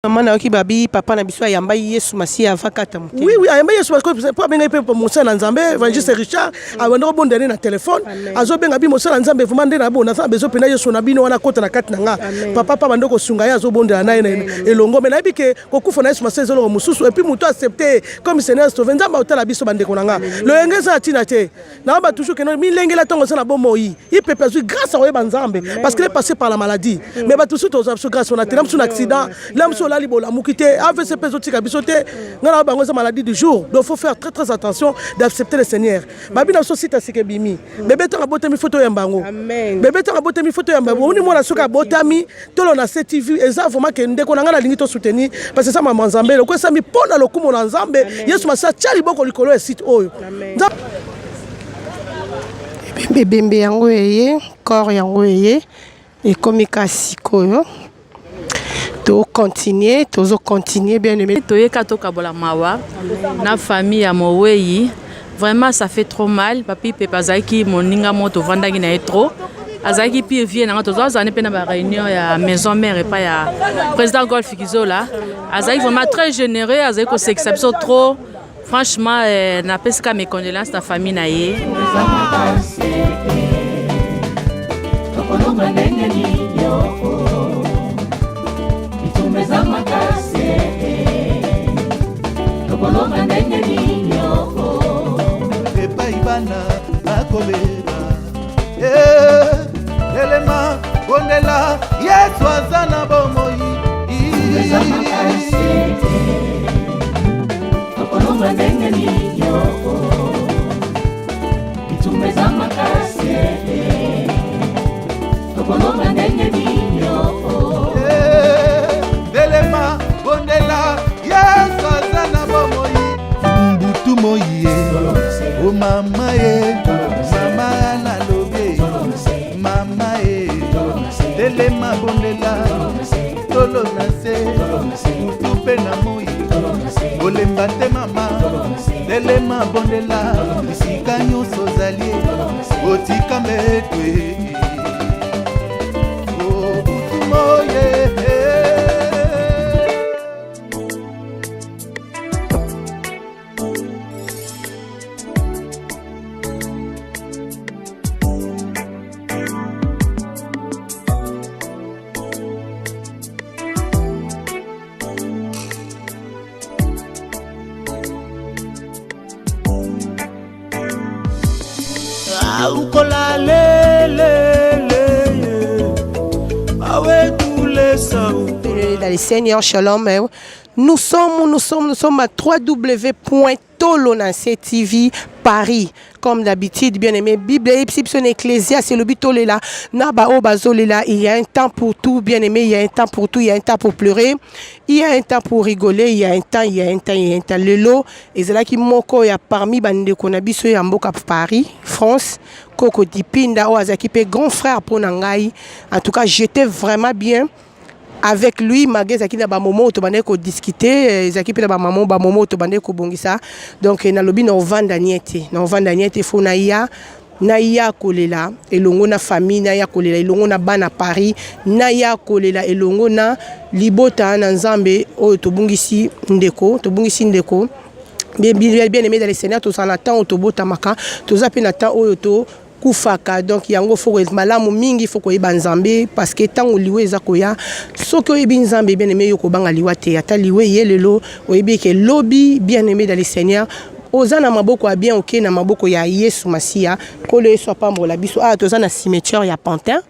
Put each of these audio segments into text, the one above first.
Maman qui babi papa na biso yamba Yesu Masia avakata muté. Oui yamba Yesu parce pas benga pe Moussa na Nzambe évangéliste Richard abandoko bondene na téléphone azo benga bi Moussa na Nzambe vraiment ndena bona sa bezo pena Yesu na bino wana kota na kati na nga papa bandoko sunga ya zo bondela na elongo mais na bike kokufa na Yesu Masia zolo mususu et puis muto accepter comme Seigneur Sauve Nzamba otala biso bandeko na nga le engeza tina te na ba toujours que no mi lengela tongo sa na bomoi il peut perdu grâce à Oyeba Nzambe parce qu'il est passé par la maladie mais ba tout suite aux grâce on a tiré un accident l'homme la libola mukité avec ces pesotika bisoté ngana bango za maladie du jour donc faut faire très attention d'accepter le Seigneur babi na société sike bimi bébé tanga botami photo ya mbango amen bébé tanga botami photo ya mbango oni mona soka botami tolo na CTV eza vraiment que ndeko na ngana lingi to soutenir parce que ça maman Nzambe lo ko sami pona lokumo na Nzambe Yesu Masia chali boko likolo ya site oyo bébé yango yeye corps yango yeye et comme kasikoyo to continuer bien aimé toyeka tokabola mawa na famille ya Mowei vraiment ça fait trop mal papi pepa zaki moninga moto vandaki na trop azaki pi vie na to zane pe na ba réunion ya maison mère et pas ya président Golf Kizola azaki vraiment très généreux azaki ko s'exception trop franchement na peska mes condoléances ta famille na ye Ibana akobeba elema bonela Yesu azana bomoi okolonga ndenge ninyo itumeza makasi okolonga ndenge ninyo elema bonela Yesu azana bomoi mbutu moye o mama ye mama na lobe mama ye telema bondela tolo na se utupe na moi olemba te mama telema bondela isika nyonso zalie otika metwe o butu moye dans les Seigneurs Shalom. Nous sommes à www.tolonance.tv Paris. Comme d'habitude, bien aimé, Bible et Ecclésia, c'est le but là. Naba o bazolela, il y a un temps pour tout, bien aimé, il y a un temps pour tout, il y a un temps pour pleurer, il y a un temps pour rigoler, il y a un temps. Le lot, et c'est là qui moko ya parmi bande konabiso ya mboka Paris, France, Koko Dipinda, Oazaki, grand frère pour Nangai. En tout cas, j'étais vraiment bien. Avec lui malgré zaki na ba moment to bande ko discuter zaki pe na ba maman ba moment to bande ko bongisa donc na lobi na vanda niete fo na ya kolela elongo na famille na ya kolela elongo na bana Paris na ya kolela elongo na libota na Nzambe o to bongisi ndeko bien aimé dans les Seigneurs to sana temps to bota maka to zapi na temps oyo to kufaka donc yango foko malamu mingi foko yeba Nzambe parce que tango liwe eza koya soko yebi Nzambe bien aimé yoko banga liwa te ata liwe yelelo oyebi ke lobby bien aimé dans les Seigneurs ozana maboko a bien ok na maboko ya Yesu Masia kolo yeso pambola biso tozana cimetière ya Pantin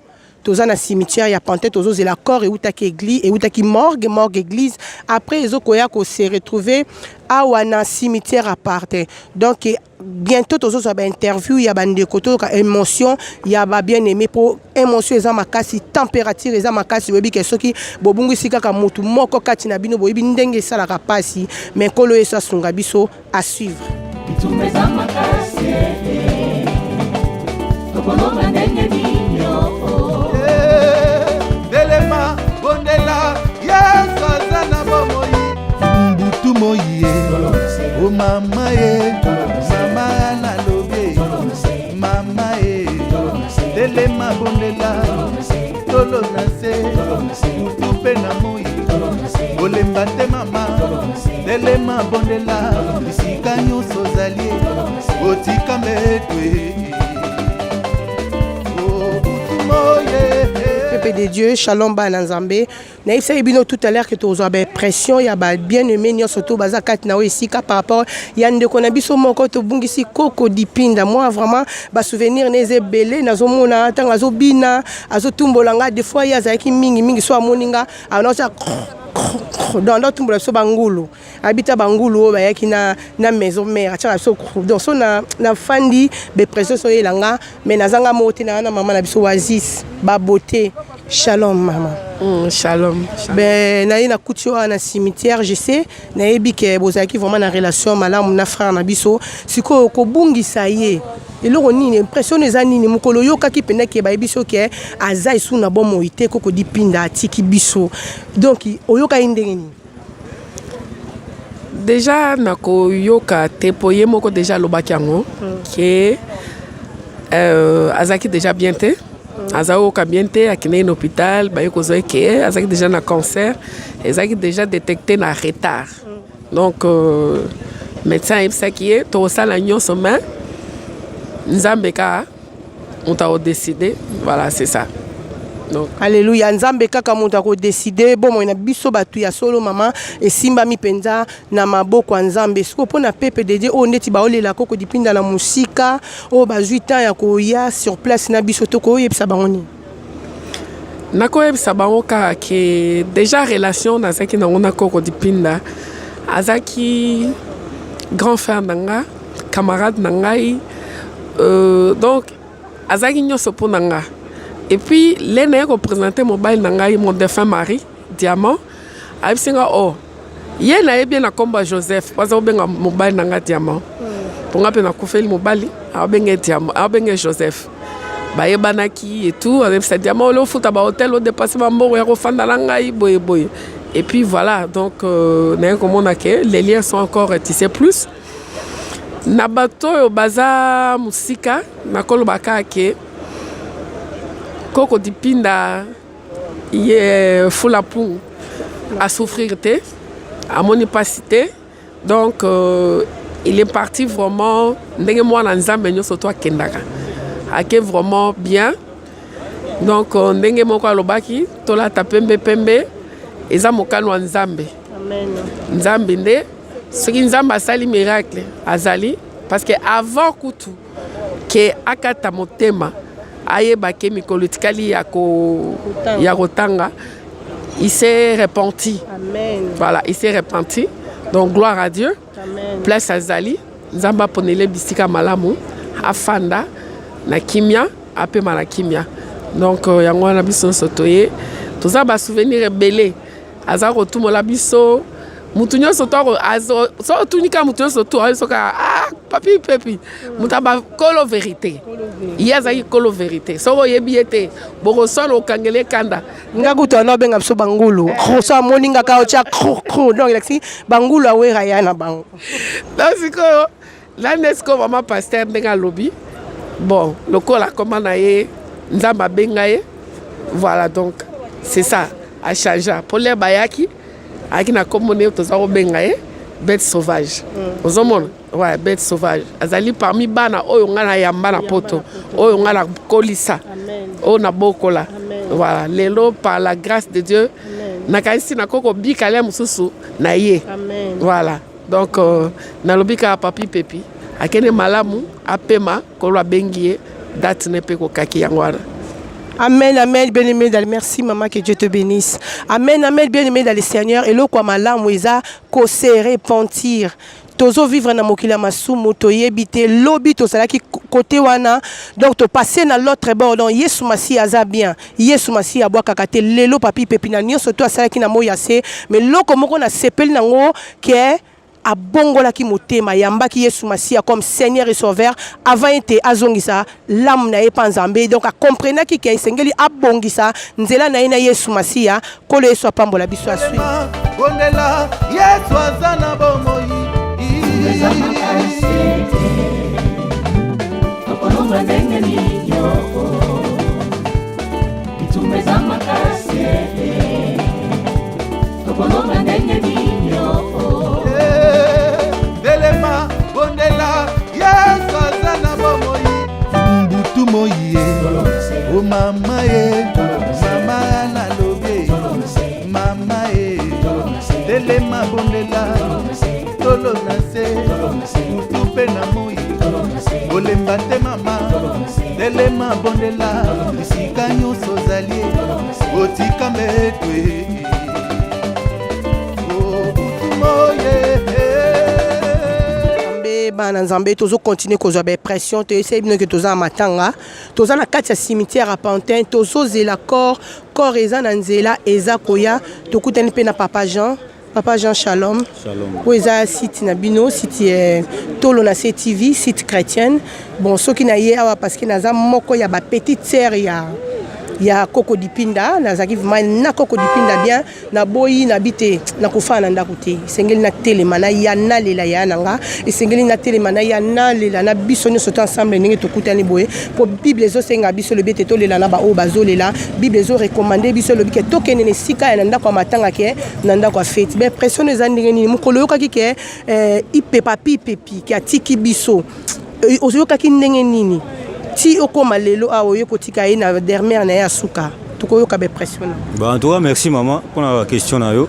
tozana cimetière ya Pantin tozo la corps et utaki église et utaki morgue église après ezokoya ko se retrouver awana cimetière à part donc bientôt tozo ba interview ya bande koto ka émotion ya ba bien aimé pour émotion eza makasi température eza makasi webi ke soki bobungu sika ka mutu moko kati na bino boyebi ndenge sala ka pasi mais kolo esa sunga biso à suivre itumeza makasi tokolonga ndenge ninyo delema bondela Yesu azana bomoi mbutu moye o mama ye mama na lobe mama ye telema bondela tolo na se utupe na moi olemba te mama telema bondela bisika nyonso ozali otika mbetwe Peuple de Dieu, shalom ba nanzambe. Na isa ebino tout à l'heure que tu as pression ya ba bien-aimé nyo surtout baza kat na ici par rapport ya ndeko na biso moko to bungisi koko dipinda. Moi vraiment ba souvenir neze belé nazomona tanga azobina azotumbolanga des fois ya zaki mingi so amoninga anocha dans tumbola so bangulu habita bangulu ba yaki na maison mère acha so donc so na fandi be pression so yelanga mais nazanga moti na maman na biso Oasis ba beauté. Shalom maman. Shalom. Ben na ina kuti na cimetière je sais na yebi ke bozaki vraiment na relation malamu na frère na biso siko ko bungisa ye eloko nini impression eza nini mokolo yokaki pena ke ba biso ke aza isu na bomo ite koko dipinda atiki biso donc oyoka indenge nini déjà nako yoka tepoye moko déjà lobaki yango ke azaki déjà bien te azaoka bien te akine na hôpital baye kozwa ke azaki déjà na cancer ezaki déjà détecté na retard donc médecin yebisaki ye tokosala nyonso main nzambe ka moto akodécide voilà c'est ça. Donc, alléluia nzambe kaka moto akodécide bomo na biso batu ya solo mama esimbami penza na maboko ya nzambe siko mpona pepe de Dieu oyo ndeti baolela koko dipinda na musika oyo bazwi temps ya koya sur place na biso tokoyebisa bango nini nakoyebisa bango kaka ke déjà relation nazaki nango na koko dipinda azaki grand frère na nga camarade na ngai donc azaki nyonso mpo na nga. Et puis, l'année qu'on présentait mobile mon défunt mari, Diamant, a dit oh, il y a bien un combat Joseph, parce que bien mobile nanga Diamant. Pour nga pena koufeli mobile, a bien Diamant, a bien Joseph. Baye banaki et tout, avec ce Diamant le foot à hôtel au dépassement mort et refanda langa boy. Et puis voilà, donc comme on a que les liens sont encore tissés plus. Nabato au baza musika, nakolo baka ke Koko dipinda ye fula pou à souffrir à mon opacité donc il est parti vraiment ndenge mwana nzambe nyoso to akendaka ake vraiment bien donc ndenge moko alobaki tola pembe eza mokano wa nzambe amen nzambe nde soki nzambe asali miracle azali parce que avant kutu ke akata motema ayeba ke mikolo tikali ya kotanga il s'est repenti. Amen. Voilà, il s'est repenti. Donc gloire à Dieu. Amen. Place azali nzamba ponele bisika malamu afanda na kimia apema na kimia. Donc yango na biso sotoye toza ba souvenir ebele aza kotumola biso mutu nyonso to azo so tunika mutu nyonso to azo ka papi pepi muta ba kolo vérité yaza yi kolo vérité so yebi ete boko solo kangele kanda ngakuto na benga biso bangulu so moninga ka ocha donc lexi bangulu awera ya na bango donc la nesco mama pasteur ndenga lobby bon le kola comment na ye nzamba benga ye voilà donc c'est ça a changé pour les bayaki aki na komone toza benga ye bête sauvage ozomona ouais bête sauvage azali parmi bana oyo ngana yamba na poto oyo ngana kolisa oyo na bokola voilà lelo par la grâce de Dieu na kaisi na koko bikale mususu na ye voilà donc na lobika papi pepi akene malamu apema kolwa bengie date ne pe ko kaki yangwana. Amen, amen, bien-aimé dans le merci, maman, que Dieu te bénisse. Amen, amen, bien-aimé dans le Seigneur. Et là, quoi, ma larme, isa, kose, repentir. Tozo vivre na mokila masumu, to yebite, lobi, to salaki côté wana. Donc, to passer na l'autre bord. Donc, yesu masi aza bien. Yesu masi abwa kakate. Lelo, papi, pepina, nyo, soto, salaki na mo yase. Mais lo, comme on a sepel nango, ke, a bongola ki motema yamba ki Yesu Masia comme Seigneur et Sauveur avant était azongisa l'âme na epanzambe donc a comprendre ki ke sengeli abongisa nzela na ina Yesu Masia ko le so pambola biso asui bonela Yesu azana bomoyi Okolonga ndenge ninyo itumeza makasi okolonga telema bondela tolo na se mutu mpe na moi olemba te mama telema bondela bisika nyonso ozalie otika mbetwe bana nzambe tozo continuer kozwa ba pression to essayer bino que toza matanga toza na kati ya cimetière à Pantin tozo zela corps eza na nzela eza koya tokutani pe na Papa Jean Shalom où eza site na bino site tolo na CTV site chrétienne bon soki na ye awa parce que naza moko ya ba petite sœur ya Koko Dipinda nazaki vraiment na Koko Dipinda bien na boyi na bite na kufa na ndako te sengeli na telema na ya na lela ya nanga esengeli na telema na ya na lela na biso nyonso to ensemble ndenge tokutani boye po bible ezo senga biso le bete to lela na ba o bazolela bible ezo recommander biso le bike tokene ne sika ya ndako matanga ke na ndako fete be pression eza ndenge nini mukolo yokaki ke ipepa pipepi ki atiki biso ozoyokaki ndenge nini si okoma lelo awo yokotika ye na dernière na ya suka tokoyoka be pression. Bah en tout cas merci maman pour la question na yo.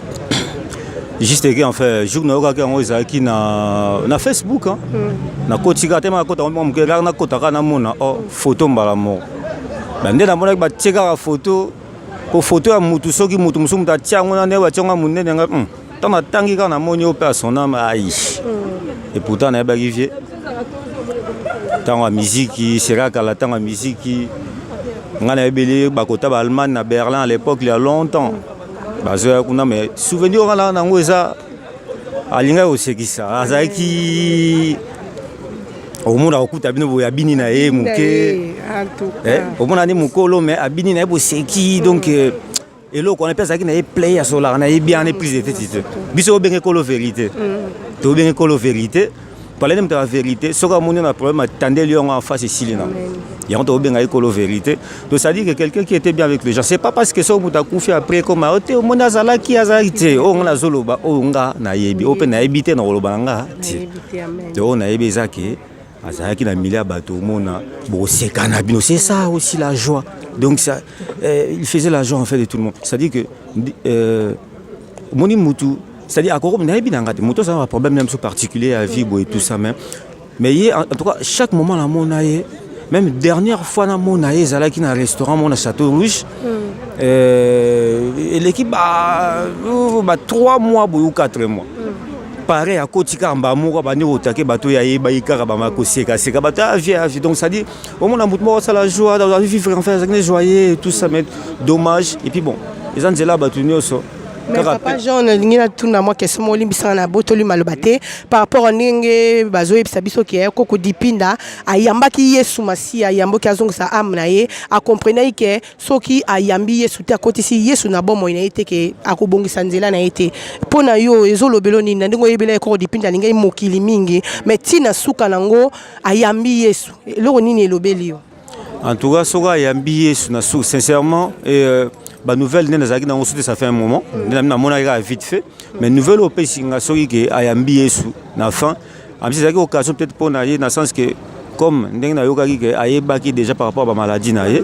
Juste que en fait jour na yoka ko ezaki na Facebook hein. Na kotika te ma kota mo mukela na kota na mona photo mbala mo. Ba ndena mona ba teka photo ko photo ya mutu soki mutu musumu ta tiango na ne wa tiango munene nga tana tangi kana moni au personnel ai. Et pourtant na ba rivier tant la musique sera qu'à la temps la musique on a belé bakota ba Allemagne na Berlin à l'époque il y a longtemps bazo kuna mais souvenir là na ngoza alinga osekisa azaki omona okuta bino boya bini na ye muke omona ni mukolo mais abini na ye boseki donc eloko on appelle ça qui na play ya solar na ye bien prise de tête biso obenge kolo vérité to obenge kolo vérité. Parler de la vérité, ce qu'on a un problème, attendez lui en face ici là. Il y a un bien avec la vérité. Donc ça dit que quelqu'un qui était bien avec les gens, c'est pas parce que ça on t'a confié après comme au monazala qui a zarité, on a zoloba, on a naïbi, open naïbité dans le banga. On a naïbi zaki, azaki na milliard bateau mona, bon c'est cannabino, c'est ça aussi la joie. Donc ça, il faisait la joie en fait de tout le monde. Ça dit que moni mutu. C'est-à-dire à Korob, il y a un problème même particulier à vivre et tout ça même. Mais en tout cas, chaque moment là, même dernière fois dans mon aïe, qui dans un restaurant, mon Château Rouge, et l'équipe a 3 mois ou 4 mois. Pareil à Kotika en Bamoura, Baniro Take, Bato Yaï, Baïka, Bamako, Seka, Seka, Bata, vie. Donc ça dit, au moins on a la joie, dans la vie, en fait, joyeux, tout ça, mais dommage. Et puis bon, les gens là, Batunio, mais Papa Jean ngina tuna mwa question mo limbisa na botoli malobate par rapport à ndenge bazo ebisa biso ki Koko Dipinda ayambaki Yesu Masi ayamboki azonga sa âme na ye a comprendre que soki ayambi Yesu te akotisi Yesu na bomo ina ite ke akobongisa nzela na ite pona yo ezolobelo nini ndingo yebela Koko Dipinda ninga mokili mingi mais tina suka nango ayambi Yesu loko nini elobeli yo. En tout cas soka ayambi Yesu na su sincèrement et bah nouvelle ça fait un moment vite fait mais nouvelle au pays singasoki que ayambi Yesu na fin am c'est occasion peut-être pour naïe dans le sens que comme ndenge na yoka ki ayebaki déjà par rapport à la maladie naïe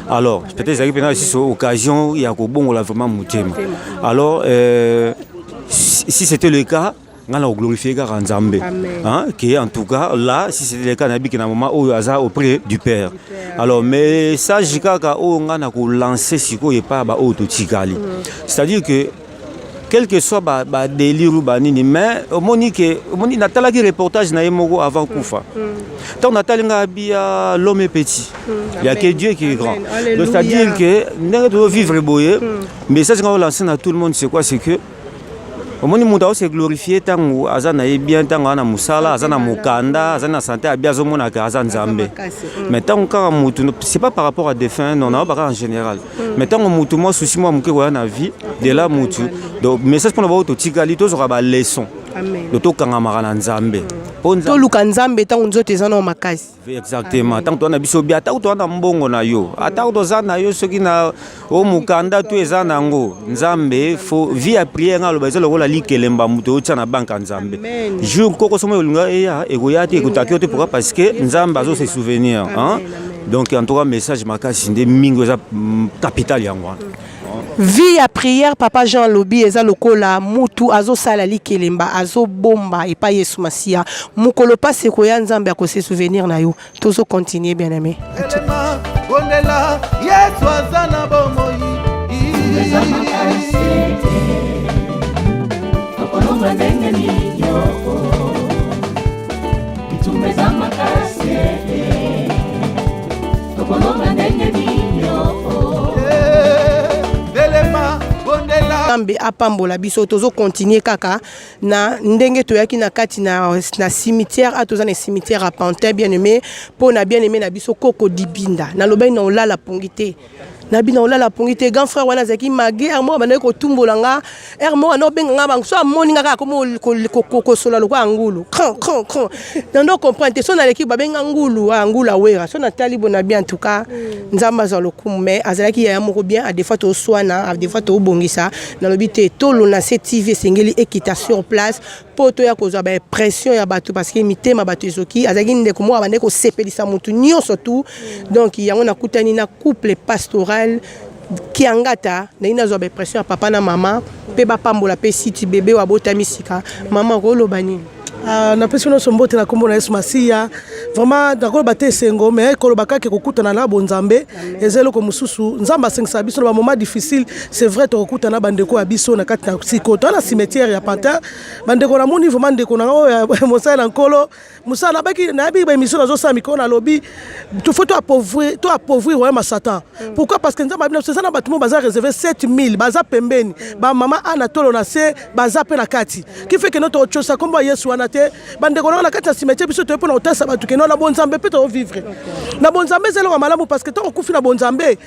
alors peut-être ça peut aussi occasion il y a bon la vraiment mutema alors si c'était le cas on a glorifié Nzambe hein qui en tout cas là si c'était le cas nabi qui na moment au hasard auprès du Père alors mais ça jikaka on a lancer siko et pas ba autotikali c'est-à-dire que quel que soit ba délire ou banini mais monique natala qui reportage na yemoko avant kufa tant natalinga bia l'homme est petit il y a que Dieu qui est grand donc c'est-à-dire que n'est de vivre boyer mais ça c'est quand on lance à tout le monde c'est quoi c'est que au moins muta se glorifier tango azana bien tango na musala azana mukanda azana santé abiazo mona ka azana Nzambe mais tango ka mutu c'est pas par rapport à des fins non en général mais tango mutu moi souci moi muke na vie de la mutu donc message pour nous tikali to sera ba leçon amen to kanga marana Nzambe to luka Nzambe tango nzote ezana makasi exactement tango to na biso bia tango to na mbongo na yo atango to zana yo soki na o mukanda to ezana ngo Nzambe faut vie à prier ngalo ba ezelo likelemba muto tsa na banka Nzambe jour koko somo lunga eya egoyati ekutaki te pourquoi parce que Nzambe azo se souvenir hein donc en tout cas message makasi nde mingo za capital yango vie à prière papa Jean Lobi eza lokola mutu azo sala likelemba azo bomba epa Yesu Masia mukolo pase koya nzambe akose souvenir na yo tozo continuer bien aimé elema bondela Yesu azana bomoi Okolonga ndenge ninyo Itumeza makase Okolonga ndenge ninyo elema bondela nzambe apambola biso tozo continuer kaka na ndenge toyaki na kati na cimetière atoza na cimetière à Pantin bien aimé po na bien aimé na biso koko dibinda na lobai na olala pongité na bina olala pongité grand frère wana zaki mage armo bana ko tumbolanga armo no benga bang so moninga ka ko sola lo kwa ngulu kran nando comprendre so na l'équipe babenga ngulu ngula wera so na talibo na bien en tout cas nzamba za lokumu mais azalaki ya moko bien a des fois to soana a des fois to bongisa na lobité tolo na CTV sengeli ekita sur place poto ya kozwa ba pression ya bato parce que mitema bato ezoki azaki ndeko mo abande ko sepelisa mutu nyonso tout donc yango na kutani na couple pastoral kiangata na ina zo ba pression ya papa na mama pe ba pambola pe siti bébé wa botami sika mama ko lobani na pesi no sombote na kombo na Yesu Masia vraiment d'accord baté sengo mais ko lobaka ke kokutana na bonzambe ezelo ko mususu nzamba sengisa biso na moment difficile c'est vrai to kokutana bandeko ya biso na kati na sikoto na cimetière ya Pantin bandeko na moni vraiment ndeko na o mosala nkolo musala baki na bi ba émission zo sa mikona na lobby tout faut to appauvrir ouais ma satan pourquoi parce que nzamba bino c'est ça na batumo baza réservé 7000 baza pembeni ba mama anatolo na se baza pe na kati qui fait que notre autre chose comme Yesu wana bandeko na kati ya cimetière biso to pe na otasa batu ke na bonzambe pe to vivre na bonzambe zelo ka malamu parce que to okufi na bonzambe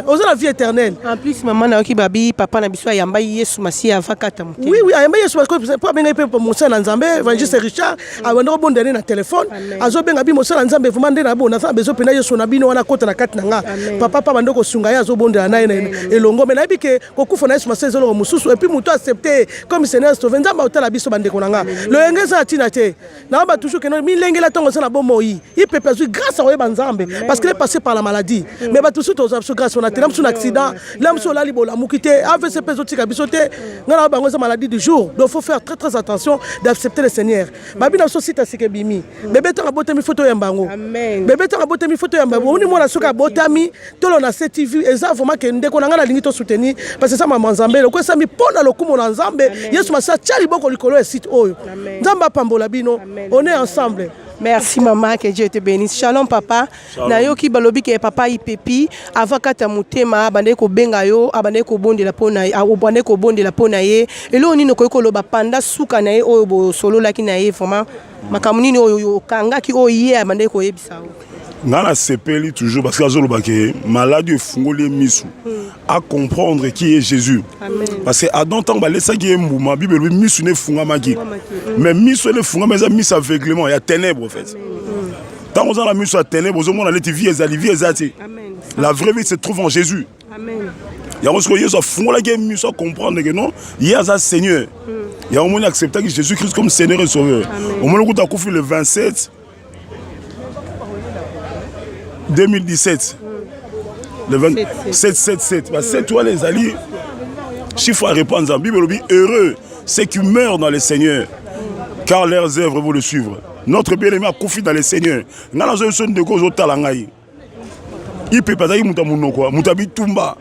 oza la vie éternelle en plus maman na ki babi papa na biso yamba Yesu Masia avakata muté oui ayamba Yesu Masia po benga pe po mosala nzambe évangéliste Richard awando bondene na téléphone azo benga bi mosala nzambe vraiment nde na bona bezo pena Yesu na bino wana kota na kati na nga papa bandeko sunga ya azo bondela na elongo mais na bike kokufa na Yesu Masia zelo mususu et puis muto accepter comme Seigneur sauver nzamba otala biso bandeko na nga lo engeza tina te na ba toujours que no milengela tongo sana bomoi il peut passer grâce à Nzambe parce qu'il est passé par la maladie mais ba tous autres grâce on a tiré un accident l'homme sur la libola mukite avec ces pesotika bisote ngana ba ngoza maladie du jour donc faut faire très attention d'accepter le Seigneur babi na société sike bimi bébé to botami photo ya mbango bébé to botami photo ya mbango oni mona soka botami tolo na CTV eza vraiment que ndeko na ngana lingi to soutenir parce que ça maman Nzambe lo ko ça mi pona lokumo na Nzambe Yesu Masia chali boko likolo e site oyo Nzamba pambola bino on est ensemble. Merci maman, que Dieu te bénisse. Shalom papa. Na yo ki balobi ke papa ipepi avakata mutema abande ko benga yo abande ko bondela pona abande ko bondela pona ye elo nini ko loba panda suka na ye oyo bo solo laki na ye vraiment makamuni oyo kanga ki oyo ye abande ko yebisa o ngana sepeli toujours parce que azolo baké maladie fungoli misu à comprendre qui est Jésus. Amen. Parce que Adam tant ba lesa ki mbuma bible misu ne funga maki mais misu ne funga mais misu aveuglement il y a ténèbres en fait. Tant on a la misu à ténèbres au monde les vie ezati. La vraie vie se trouve en Jésus. Amen. Il y a aussi que Jésus funga la game misu à comprendre que non il y a un Seigneur. Il y a au monde accepter que Jésus Christ comme Seigneur et Sauveur. Au moment où tu as confié le 27 2017, le 27, 7 toi les alliés, chiffre à répondre en Bible, heureux, c'est qui meurent dans le Seigneur, car leurs œuvres vont le suivre. Notre bien-aimé a confié dans le Seigneur. Nous avons besoin de cause au talangaï. Il peut pas dire mutamuno quoi, mutabi tumba.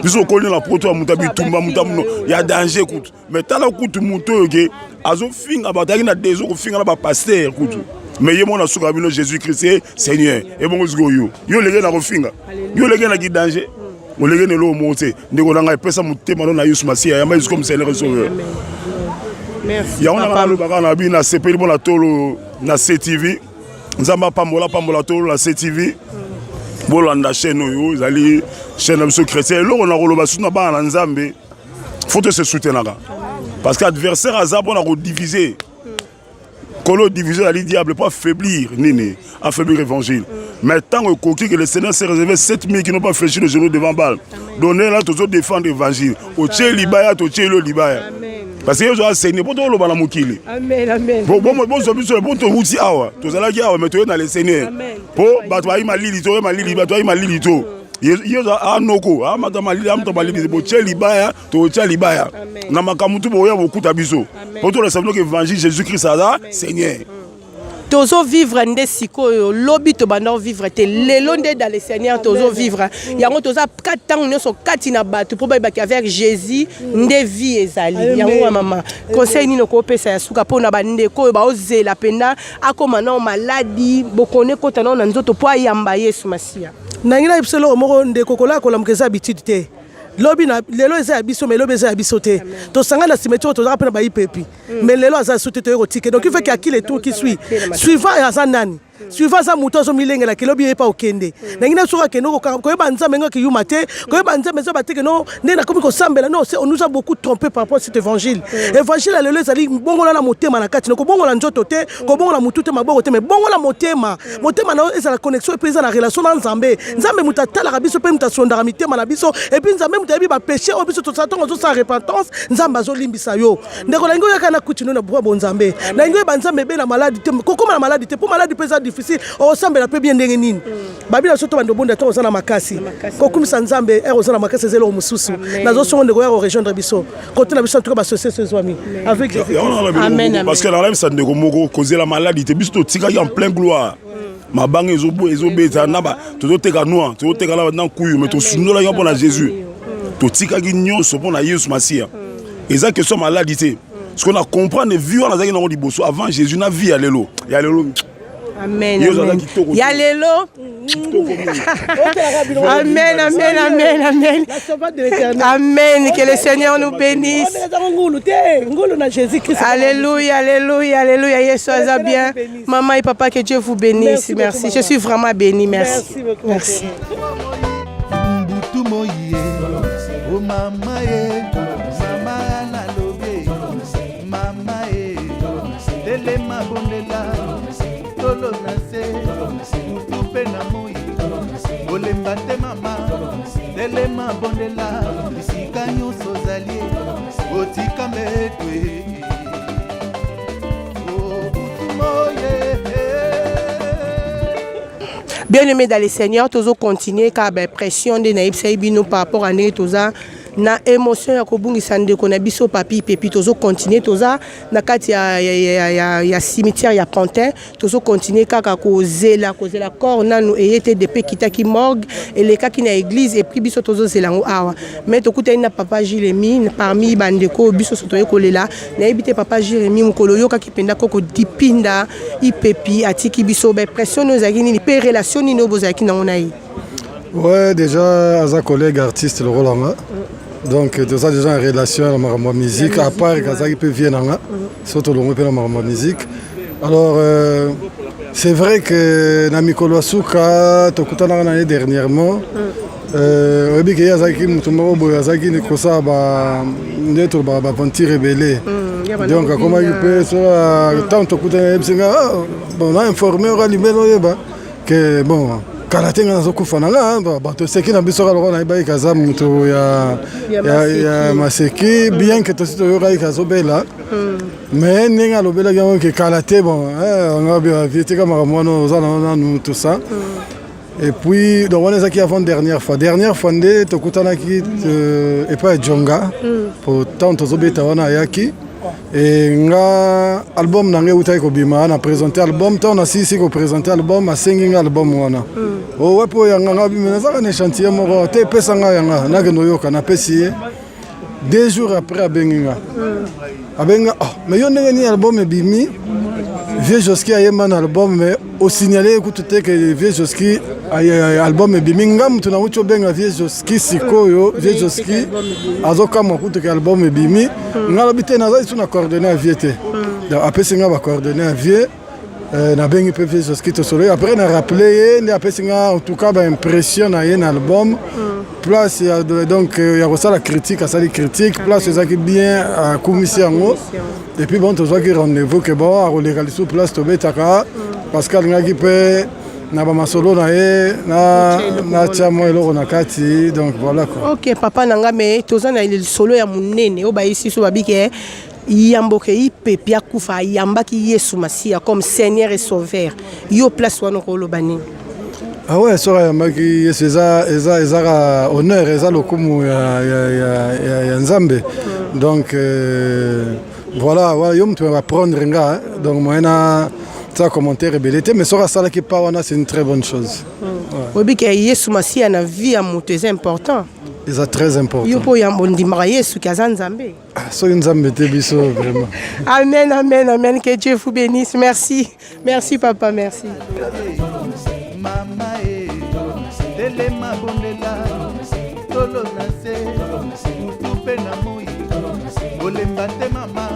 Nous avons connu la proto mutabi tumba mutamuno. Il y a danger écoute. Mais tant la coûte muto que azo finga bataki na des autres finga la pasteur écoute. Mais yé mon a soukabino Jésus-Christ Seigneur et bon go yo le gars na refinga yo le gars na danger o le gars ne lo monter ndeko nanga pesa mutema na Yesu Masia ya mais comme Seigneur Sauveur. Merci. Ya on a le baka na bi na sepeli bona tolo na CTV nzamba pambola tolo na CTV bolanda chaîne yo zali chaîne de chrétien lo on a roloba suna ba na nzambe faut se soutenir parce que adversaire azabo na rediviser Colo diviser le diable, pas affaiblir, affaiblir l'évangile. Mais tant que le Seigneur s'est réservé 7000 qui n'ont pas fléchi le genou devant Baal. Donnez là, tous défendre l'évangile. Au Tché Libaya, au Tché Libaya. Parce que vous avez enseigné, pour tout le monde Moukili. Amen, amen. Bon, tu routier, mais tu es dans le Seigneur. Pour, Batouaï Malili, Batouaï Malili, Yoza anoko, madame Ali, amtabali, boche libaya, tocha libaya. Namakamutu boya bokuta biso. Pour le savoir que l'évangile Jésus-Christ a Seigneur. Tozo vivre nde sikoyo lobi to bando vivre te lelo nde dans le Seigneur tozo vivre yango toza 4 ans nyonso kati na bato po ba ki avec Jésus nde vie ezali yango mama conseil nino ko pesa ya suka pona bande ko ba ozela penda akoma na maladi bokone kota na nzoto po ayamba Yesu Masia nangina ipselo moko nde kokola kola mkeza bitite lobi na lelo eza biso mais lobi eza biso te to sanga na cimetière to za pena ba ipepi mais lelo aza sote to yoko tike donc il faut qu'il y a qui les tours qui suit suivant aza nani suivant ça muto zo milenge la kelobi epa okende nangina soka keno ko yeba nzambe ngo ki yuma te ko yeba nzambe zo bateke no nde na komi ko sambela non on nous a beaucoup trompé par rapport à cet évangile évangile lelo ezali bongo na motema na kati ko bongo na nzoto te ko bongo na mutu te maboko te mais bongo na motema na ezala connexion et puis na relation na nzambe nzambe mutatala ka biso pe mutasonda ka mitema na biso et puis nzambe mutabi ba péché o biso to satongo zo sa repentance nzambe zo limbisa yo ndeko la ngo yakana kutino na bwa bonzambe na ngo ba nzambe be na maladie te kokoma na maladie te po maladie pesa difficile o sambela pe bien ndenge nini babila soto bando bonda to ozana makasi ko kumisa nzambe ozana makasi zelo mususu nazo songo ndeko ya rejoindre biso côté na biso to ba société zwami avec amen parce que la rêve ça ndeko moko causer la maladie te biso to tika en plein gloire ma bangue ezobeta naba to teka noa to teka la na kuyu mais to sundola yo pour Jésus to tika gi nyonso pour na Yesu Masia eza question maladie ce qu'on a comprendre vivre na zaki na liboso avant Jésus na vie ya lelo amen ya lelo amen amen amen amen amen que le Seigneur nous bénisse alléluia alléluia alléluia Yesu aza bien maman et papa que Dieu vous bénisse merci je suis vraiment béni merci merci oh mama mama na lobe mama telema bondela tolo na se utupe na moi olemba te mama telema bondela bisika nyonso zalie otika metwe bien-aimés dans le Seigneur, toujours continuer car pression de naïb saibino par rapport à nous toza na émotion ya kobungisa ndeko na biso papi pepi toujours continuer toza na kati ya cimetière ya Pantin toujours continuer kaka kozela corps nanu eyete depuis kitaki morgue elekaki na église et puis biso tozo zelango awa mais tokuta na papa Jérémie parmi bandeko biso soto ekolela na ebité papa Jérémie mukolo yoka kipenda koko dipinda ipepi atiki biso be pression nos agini ni pe relation ni no bozaki na onai. Ouais, déjà as un collègue artiste le Roland. Donc tout ça déjà en relation avec ma musique à part Kazaki peut venir surtout le groupe ma musique. Alors c'est vrai que na Mikolo Asuka tokutana l'année dernièrement obi ke yazaki mutumako boya yazaki ni kosa ba ndeto ba panti rebelle. Donc comment il peut ça tant tokutana ebsinga bon on a informé au libélo yeba que bon kalatenga nazokufa nanga bato seki na biso kaloko na ibai kaza mutu ya maseki bien que to sito yoka ikazobela mais ninga lobela yango ke kalate bon on a bien vite comme moi ozana nous tout ça et puis donc on est aquí avant dernière fois nde tokutana ki et pas Jonga pour tant tozobeta wana yaki et nga album nangé utai ko bima na présenter album to na sisi ko présenter album a singing album wana o wapo yanga nga bima na ne chantier moko te pesa nga yanga na geno yoka na pesi 2 jours après abenga mais yo ndenge album e bimi Vieux Joski a un album mais au signaler écoutez que Vieux Joski a album e bimi ngam tuna ucho benga Vieux Joski sikoyo Vieux Joski azoka makuto que album e bimi ngala bité na za tuna coordonner à Vieux te donc après singa ba coordonner à Vieux na bengi pe Vieux Joski to solo après na rappeler ni après singa en tout cas ba impression na un album place donc il y a ça la critique à ça les critiques place ça qui bien à commission et puis bon tu vois que rendez-vous que bon à légaliser sur place to betaka Pascal ngaki pe na ba masolo na chamo eloko na kati donc voilà quoi. OK papa nanga mais tozana ile solo ya munene o ba ici so babike yamboke ipepi akufa yambaki Yesu Masia comme Seigneur et Sauveur yo place wana ko lobani Ah ouais, ça c'est ça honneur, c'est le kumu ya Nzambe. Donc voilà, tu vas apprendre donc moi ça commentaire rebellité mais ça là qui parle c'est une très bonne chose. Oui, que Yesu Masia na vie à monter c'est important. C'est très important. Yo po yambondimaka Yesu kaza Nzambe. So Nzambe te biso vraiment. Amen, amen, amen, que Dieu vous bénisse. Merci. Merci papa, merci. Mama telema bondela tolo na se mutu pe na moi olemba te mama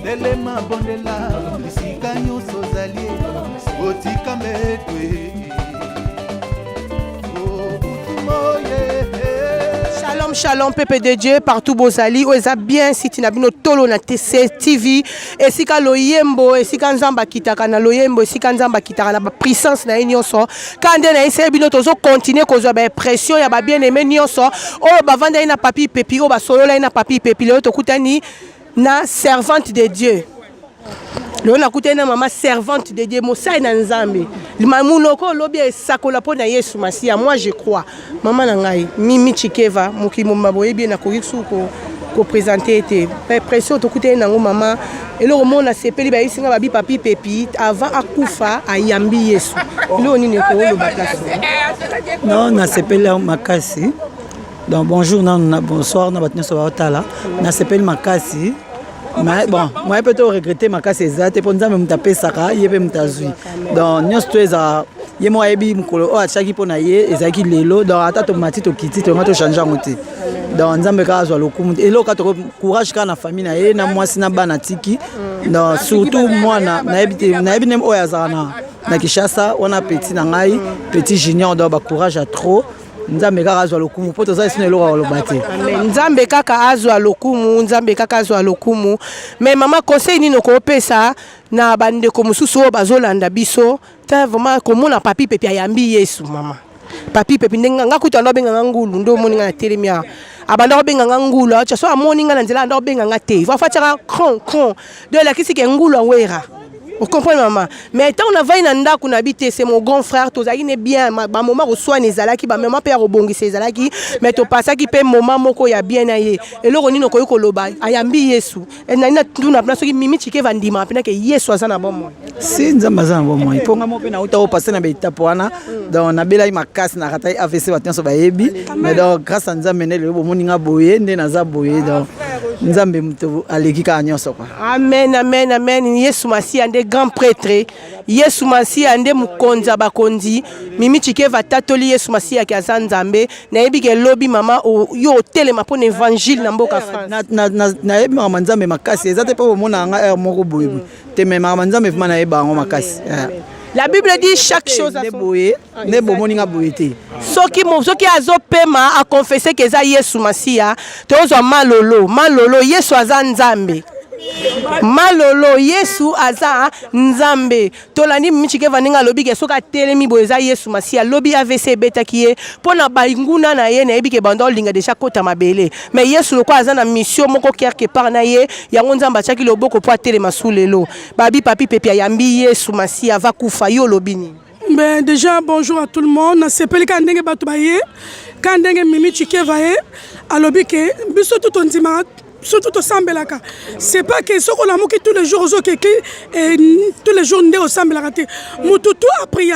telema bondela bisika nyonso zali otika metwe Shalom, shalom, peuple de Dieu, partout bozali, oza bien, si tu n'as pas tolo na TC TV, et si ka loyembo, et si ka nzamba kitaka na loyembo, et si ka nzamba kitaka na ba puissance na nyonso, quand na essayer bino tozo continuer kozo ba pression ya ba bien aimé nyonso, o ba vanda ina papi pepi, o ba solo la ina papi pepi, le to kutani na servante de Dieu. Le on a écouté na maman servante de Dieu, Mosai na Nzambe. Mamunoko lobi sakola po na Yesu Masia, moi je crois. Maman na ngai, Mimi Chikeva, moki momaboye bien na koritsu ko présenter été. Pression to écouter na maman. Et le moment na sepeli ba isinga babi papi pepi avant akufa ayambi Yesu. Le oni ne ko lo bakasi. Non, na sepeli makasi. Donc bonjour, bonsoir, na batnyo so batala. Na sepeli makasi. Mais bon, moi je peux regretter ma casse exacte pour nous me taper ça il peut me tazui donc nous tous à y moi ebi mukolo o chaque pour naie ezaki lelo donc ata to mati to kiti to ngato changer ngote donc nzambe ka zo lokumu et lo ka to courage ka na famille na ye na moi sina bana tiki donc surtout moi na ebi nem o yazana na Kishasa on a petit na ngai petit junior donc ba courage à trop Nzambe kaka azwa lokumu poto za isine loka olobate. Nzambe kaka azwa lokumu, Nzambe kaka azwa lokumu. Mais maman conseil ni no ko pesa na bande ko mususu bazolanda biso, ta vraiment ko mona papi pepi ayambi Yesu mama. Papi pepi ndenga ngakuta ndo benga ngulu ndo moninga na telemia. Abanda benga ngulu, acha so amoninga na nzela ndo benga ngate. Va fatira kron de la kisi ke ngulu wera. Vous comprenez maman? Mais tant on a vaillé nanda qu'on habite, c'est mon grand frère, tous aïe bien, ma maman reçoit les alaki, ma maman père rebongi ses alaki, mais tu passes qui paie maman moko ya bien aïe. Et là on y no koyo koloba, ayambi Yesu. Et na tout na place qui mimi chike vandima, pena que Yesu azana bon moi. Si nzamba zana bon moi. Iponga mo pena uta o passer na beita poana, donc na bela makasi na katai AVC batien so bayebi, mais donc grâce à nzambe ne le moninga boye, nde na za boye donc nzambe muto aleki ka nyonso kwa. Amen, amen, amen. Yesu Masia ande grand prêtre Yesu Masia ande mukonza bakonzi Mimi Chikeva tatoli Yesu Masia ki azanzambe na yebi ke lobi mama yo telema pona évangile na mboka France na yebi mama nzambe makasi ezate po mona nga moko boye te me mama nzambe fuma na yeba ngo makasi. La Bible dit chaque chose à son boye ne bomoninga boyete soki azopema a confesser que za Yesu Masia tozo malolo Yesu azanzambe malolo Yesu aza nzambe tolani michike vaninga lobi ke soka telemi boza Yesu Masia lobi AVC beta kiye pona bainguna na ye na ebike bando linga deja kota mabele mais Yesu loko aza na mission moko quelque part na ye yango nzamba chaki loboko po telema sulelo babi papi pepi yambi Yesu Masia va kufa yo lobini. Ben déjà bonjour à tout le monde na sepeli ka ndenge bato baye ka ndenge Mimi Chikeva ye alobi ke biso tout on dit surtout au Sambelaka. C'est pas que ce qu'on a mouké tous les jours aux autres, tous les jours au Sambelaka. Moutoutou a prié.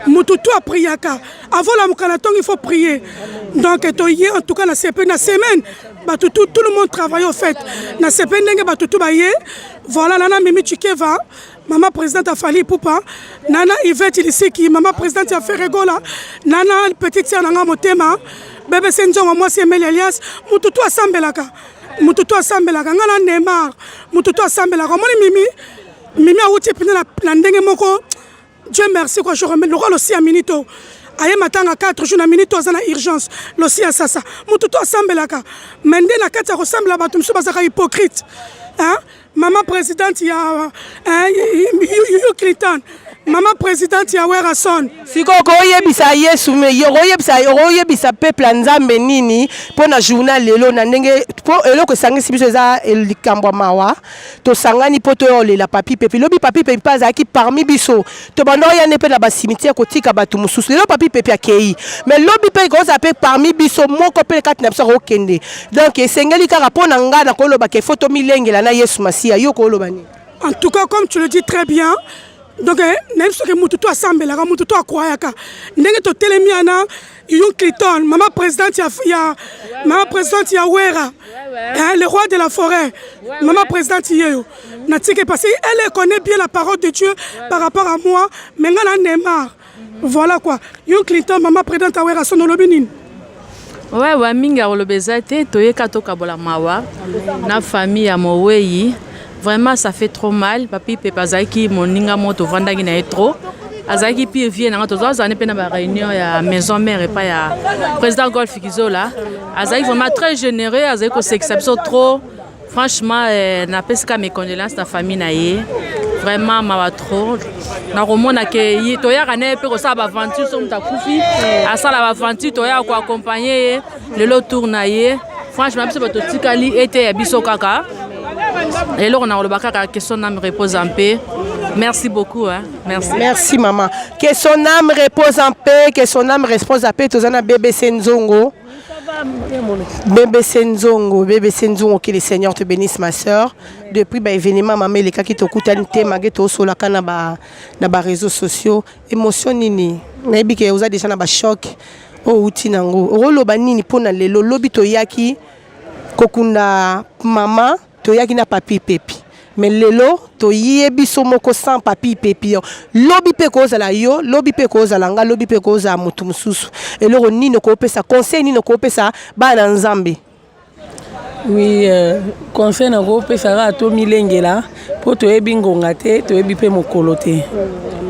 Moutoutou a prié. Avant la moukanaton, il faut prier. Donc, en tout cas, la semaine, tout le monde travaille au fait. La semaine, voilà, Nana Mimi Chikeva, maman présidente a fallu Poupa, Nana Yvette Ilisiki, maman présidente a fait Regola, Nana petite sœur Nanga Motema, bébé Senjon, moi c'est Mel Elias, Moutoutou a Sambelaka. Mututu asambelaka ngala Neymar mututu asambelaka moni mimi awuti pina na ndenge moko Dieu merci quoi je remets le rôle aussi à minito aye matanga 4 jours na minito za na urgence lo si asasa mututu asambelaka mende na kati ya kosambela bato mso bazaka hypocrite hein maman présidente ya Clinton Maman présidente ya Wera Son. Siko koyebisa Yesu me yoyebisa peuple nzambe nini pona journal lelo na ndenge po eloko sangisi biso za likambo mawa to sangani poto yolela papi pepi lobi papi pepi pazaki parmi biso to bando ya nepe na ba cimetière kotika batu mususu lelo papi pepi akei mais lobi pe ko za pe parmi biso moko pe kat na biso okende donc esengeli kaka pona nga na koloba ke photo milengela na Yesu Masia yo koloba ni. En tout cas comme tu le dis très bien. Donc, même si tu as assemblé, tu as croyé que tu as Clinton, maman présidente, il y a Wera, le roi de la forêt, maman présidente, parce qu'elle connaît bien la parole de Dieu par rapport à moi, mais elle en est marre. Voilà quoi. Clinton, maman présidente, Wera, son olobinin. Ouais, minga olobezate, toye katoka bola mawa, na famille à Mowei. Vraiment, ça fait trop mal. Papi, Pepazaki, mon ninga moto vandagi na trop. Azaki puis vient dans tous années pena ba réunion ya maison mère et pas ya président Golf Kizola. Azaki vraiment très généreux, Azaki ko s'exception trop. Franchement, na pesca mes condoléances ta famille na ye. Vraiment ma trop. Na romona ke to ya kana pe ko sa ba aventure so mtakufi. Asa la aventure to ya ko accompagner le lot tournayer. Franchement, c'est pas tout tikali était ya biso kaka. Et là, on a le que son âme repose en paix. Merci beaucoup. Hein. Merci. Merci, maman. Que son âme repose en paix, que son âme repose en paix. Tous en a bébé Senzongo. Bébé Senzongo, que le Seigneur te bénisse, ma soeur. Depuis l'événement, maman, les cas qui te coûtent un thème, tu sur la canne dans les réseaux sociaux. Émotion nini. Nabi que vous avez déjà un choc. Oh, utinango. Rolo banini pona lelo lobi to yaki kokunda maman. Toyaki na papi pepi mais lelo to yebi somoko sans papi pepi lobi pe koza la yo lobi pe koza langa lobi pe koza mutu mususu eloko nini ko pesa conseil nini ko pesa bana nzambe. Oui, conseil na ko pesa ra to milengela po to yebi ngonga te to yebi pe mokolo te.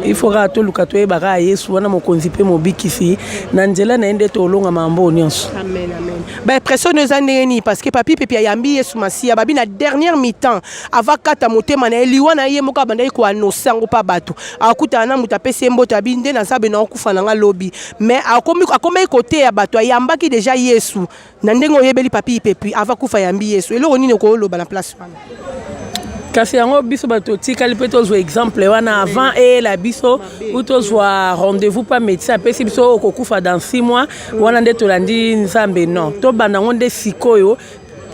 Il faut que tout le monde soit Yesu wana mokonzi pe mobikisi na nzela na ende to longa mambo nyonso. Amen amen. Ba pression nous aneni parce que papi pepi yambi Yesu Masia babi na dernière mi-temps avant kata motema na eliwana ye moka banda ko annoncer ngo pa bato. Akuta na mutapese mboto abinde na sabe na okufa na lobi mais akomi côté ya bato yambaki déjà Yesu na ndengo yebeli papi pepi avant kufa yambi Yesu eloko nini ko loba na place wana. Kasi yango biso bato tikali pe tozwa exemple wana avant et la biso ou tozwa rendez-vous pas médecin apesi biso okokufa dans 6 mois wana nde tolandi nzambe non to banda ngonde sikoyo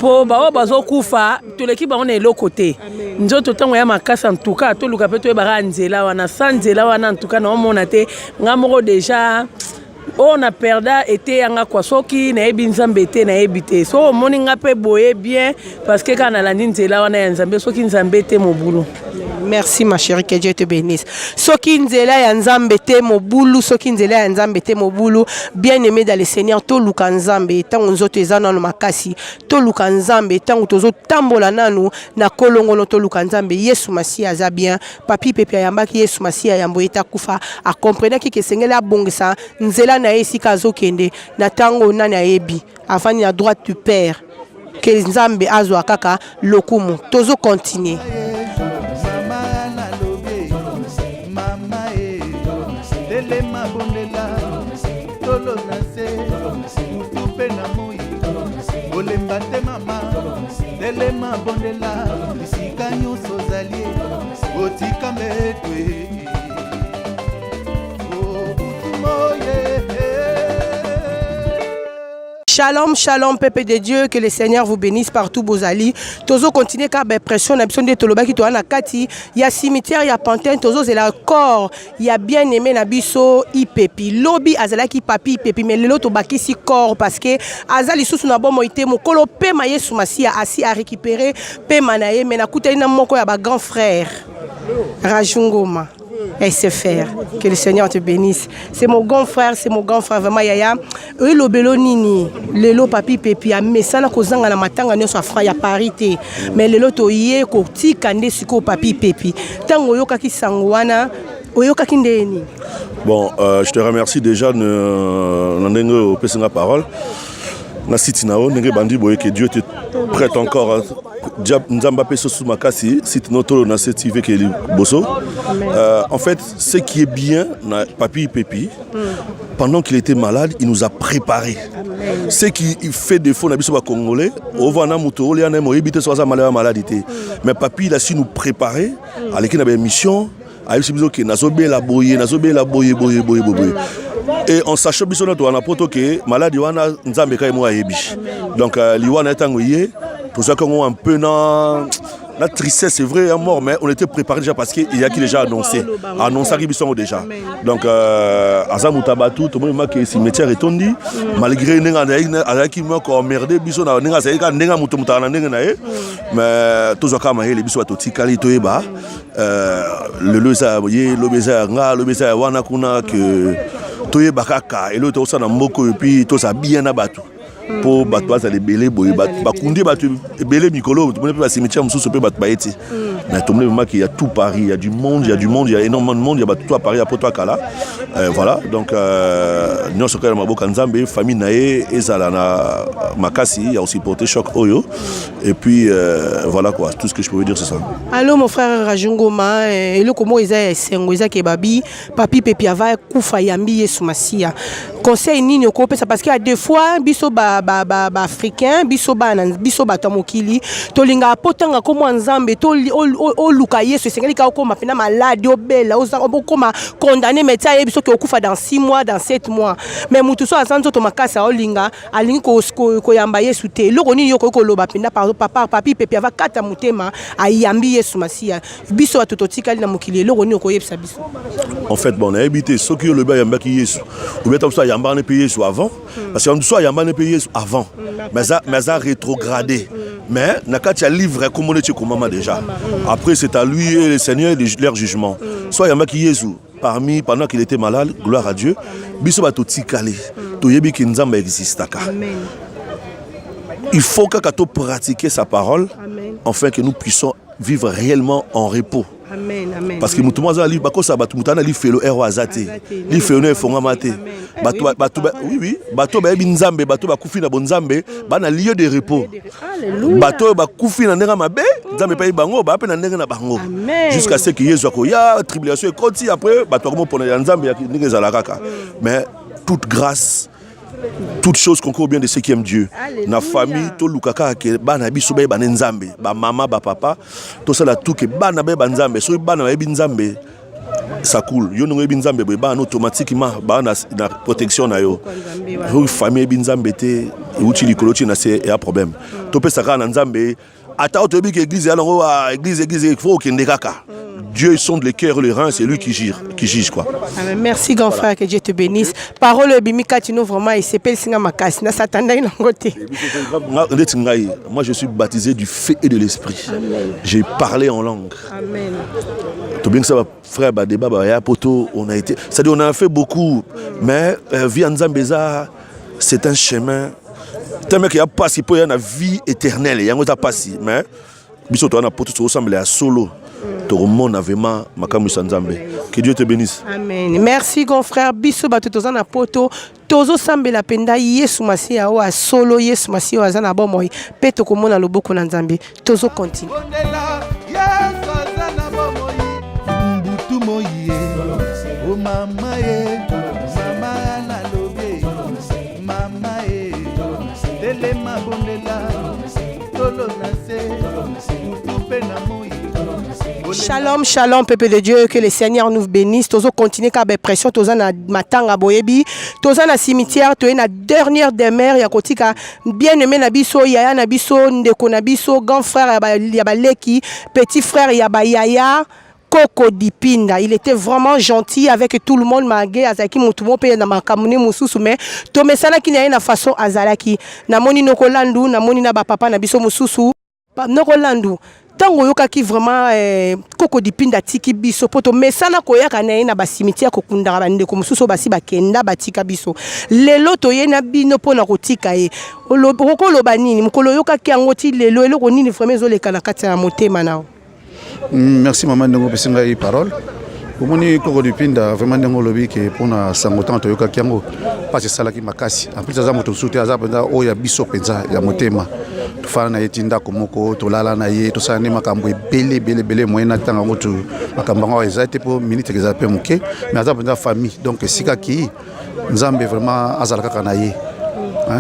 po bao bazokufa toleki bango na eloko te nzoto ntango ya makasi en tout cas toluka pe toyebaka nzela wana sa nzela wana en tout cas na omona te nga moko déjà on a perdu été anga kwa soki na ebi nzambe te na ebite so moni nga pe boye bien parce que quand la nzela wana ya nzambe soki nzambe te mobulu. Merci ma chérie, que Dieu te bénisse. Soki nzela ya nzambe te mobulu, soki nzela ya nzambe te mobulu, bien aimé dans le Seigneur, to luka nzambe, tango nzoto ezana no makasi, to luka nzambe, tango tozo tambola nanu na kolongo to luka nzambe, Yesu Masia aza bien, papi pepe yambaki Yesu Masia yambo eta kufa, a comprendre ki kesengela bongisa, nzela na esika azokende, na tango nani ayebi, afani na droite du Père, que nzambe azwa kaka lokumu, tozo continuer. Telema bondela tolo na se mutu pe na moi olemba te mama telema bondela bisika nyonso ozali otika metwe Shalom, shalom, peuple de Dieu, que le Seigneur vous bénisse partout, Bozali. Tozo continue car pression, on a besoin de Toloba qui tourne à Kati. Il y a cimetière, il y a pantin, Tozo c'est la corps. Il y a bien aimé Nabiso, Ipepi. Lobby, Azala qui papi, Ipepi, mais l'autre baki si corps parce que Azali sous son abon moïté, mon colo pe maye soumasi a assis à récupérer, pe manaye, mais na koute ina moko ya ba grand frère. Rajungoma. SFR, que le Seigneur te bénisse. C'est mon grand frère vraiment yaya. Eux le belo nini, le lo papi pepi a mesana kozanga na matanga nyoso afra ya parité. Mais le lo to yé ko ti kande siko papi pepi. Tango yoka ki sangwana, oyoka ki ndeni. Bon, je te remercie déjà de la parole. Na sitinao nenge bandi boye que Dieu te prête encore Nzamba Peso Makasi, c'est notre initiative qui est Bosso. En fait, ce qui est bien, Papi Pépi, pendant qu'il était malade, il nous a préparé. Ce qui fait défaut, on a Congolais, on va en Mouto, on a évité soit maladie. Mais Papi, il a su nous préparer à l'équipe de mission. Et en sachant que nous avons que maladie donc liwana est pour ça qu'on a un peu la tristesse, c'est vrai, mort, mais on était préparé déjà parce qu'il y a qui déjà annoncé qu'ils sont déjà. Donc, Azam Tabatu, tout le monde qui est cimetière est tondi, malgré qui m'a encore emmerdé, mais tous les cas, les bisous à Toti Kali Toeba, le Leza, le Beza, Wanakuna, que Toeba Kaka, et l'autre aussi, Moko, et puis tout ça bien abattu. Pour battre les belés, bakundi battu belé mikolo, tout le monde peut cimetière musu peut battre baïti. Mais tout le monde qu'il y a tout Paris, il y a du monde, il y a énormément de monde, il y a tout à Paris, à Poto Kala. Voilà, donc nous sommes quand même à Nzambe, famille nae, Ezalana Makasi, il y a aussi porté choc Oyo. Et puis voilà quoi, tout ce que je peux dire c'est ça. Allô mon frère Rajungoma, et le comment Eza Sengoza Kebabi, Papi Pepiava Koufa Yambi Sumasia. Conseil nini okopé ça parce qu'il y a des fois biso ba africain biso ba tamokili tolinga potanga comme Nzambe to o luka Yesu sengali ka ko mapena malade obela okoma condamné médecin biso ke okufa dans 6 mois dans 7 mois mais mutu so azanzo to makasa olinga alingi ko yamba Yesu te loko nini yoko ko loba penda papa papi pepe ava kata mutema ayambi Yesu masia biso atototikali na mokili loko nini ko yebisa biso. En fait bon on a habité ce qui le ba yamba ki Yesu ou bien ça yamba ne payer Yesu avant parce qu'on soit yamba ne payer Yesu avant mais ça rétrogradé mais nakati a livre comme on est comme maman déjà après c'est à lui et le Seigneur de leur jugement soit yamba ki Yesu parmi pendant qu'il était malade gloire à Dieu biso ba totikali to yebi ki Nzamba existaka. Il faut que tu pratiques sa parole afin que nous puissions vivre réellement en repos. Amen, amen. Parce que nous avons dit que ça va fait le héros azate. Li fait le fonga mate. Oui oui, bato ba binzambe, bato ba kufi na bonzambe, ba na lieu de repos. Alléluia. Bato ba kufi na ndenge mabe, nzambe pa bango, ba pe na ndenge na bango. Jusqu'à ce que Yesu ko ya tribulation et continue après, bato ko pona ya nzambe ya ndenge za la kaka. Mais toute grâce toutes choses concourent bien de ceux qui aiment Dieu. Na famille to lukaka ke bana biso ba nzambe, ba mama ba papa, to sala tout ke bana ba nzambe, so bana ba nzambe ça coule. Yo no nzambe ba automatiquement ba na protection na yo. Famille nzambe te uti likolo ti na c'est un problème. To pe saka na nzambe ata to bi ke église alongo église il faut que ndekaka. Dieu sonde les cœurs et les reins, c'est lui qui juge quoi. Amen. Merci grand frère, que Dieu te bénisse. Parole bimika tu nous vraiment il s'appelle Singa Makasi na satanda ina ngote. Moi je suis baptisé du feu et de l'esprit. J'ai parlé en langue. Amen. Tout bien que ça va frère ba débat ba ya poto on a été c'est-à-dire on a fait beaucoup mais via Nzambeza c'est un chemin tellement qu'il y a pas si pour une vie éternelle il y a pas passé mais biso to na poto to ressemble à solo. Que Dieu te bénisse. Amen. Merci grand frère. Biso bato tozana poto tozo sambela penda Yesu Masia wa solo Yesu Masia wa zana bomoy peto komona loboko na Nzambe tozo continue. Shalom, shalom, peuple de Dieu, que le Seigneur nous bénisse. Tozo continue ka pression, toza na matanga boyebi, toza na cimetière, toza na dernière demeure ya kotika bien aimé na biso, yaya na biso, ndeko na biso, grand frère ya ba leki, petit frère ya ba yaya. Koko Dipinda, il était vraiment gentil avec tout le monde malgré azaki mutumo pe na makamune mususu mais to mesana ki na façon azalaki na moni nokolandu na moni na ba papa na biso mususu nokolandu tango yokaki vraiment Koko Dipinda tiki biso poto mesana koyaka na ba cimetière ko kundaka bande ko mususu basi bakenda batika biso lelo toye na bino pona kotika e okoloba nini mukolo yokaki yango ti lelo eloko nini vraiment ezoleka na kati ya motema nao. Merci maman de me passer la parole. omoni koko dipinda vraiment ndenge olobi ke mpona sango ntango toyokaki yango mpasi esalaki makasi en plus aza moto mosusu te aza mpenza oyo ya biso mpenza ya motema tofanda na ye ti ndako moko tolala na ye tosala nde makambo ebele moye na ntango yango makambo yango eza te mpo minute eza mpe moke mais aza mpenza famille donc esika kii nzambe vraiment azala kaka na ye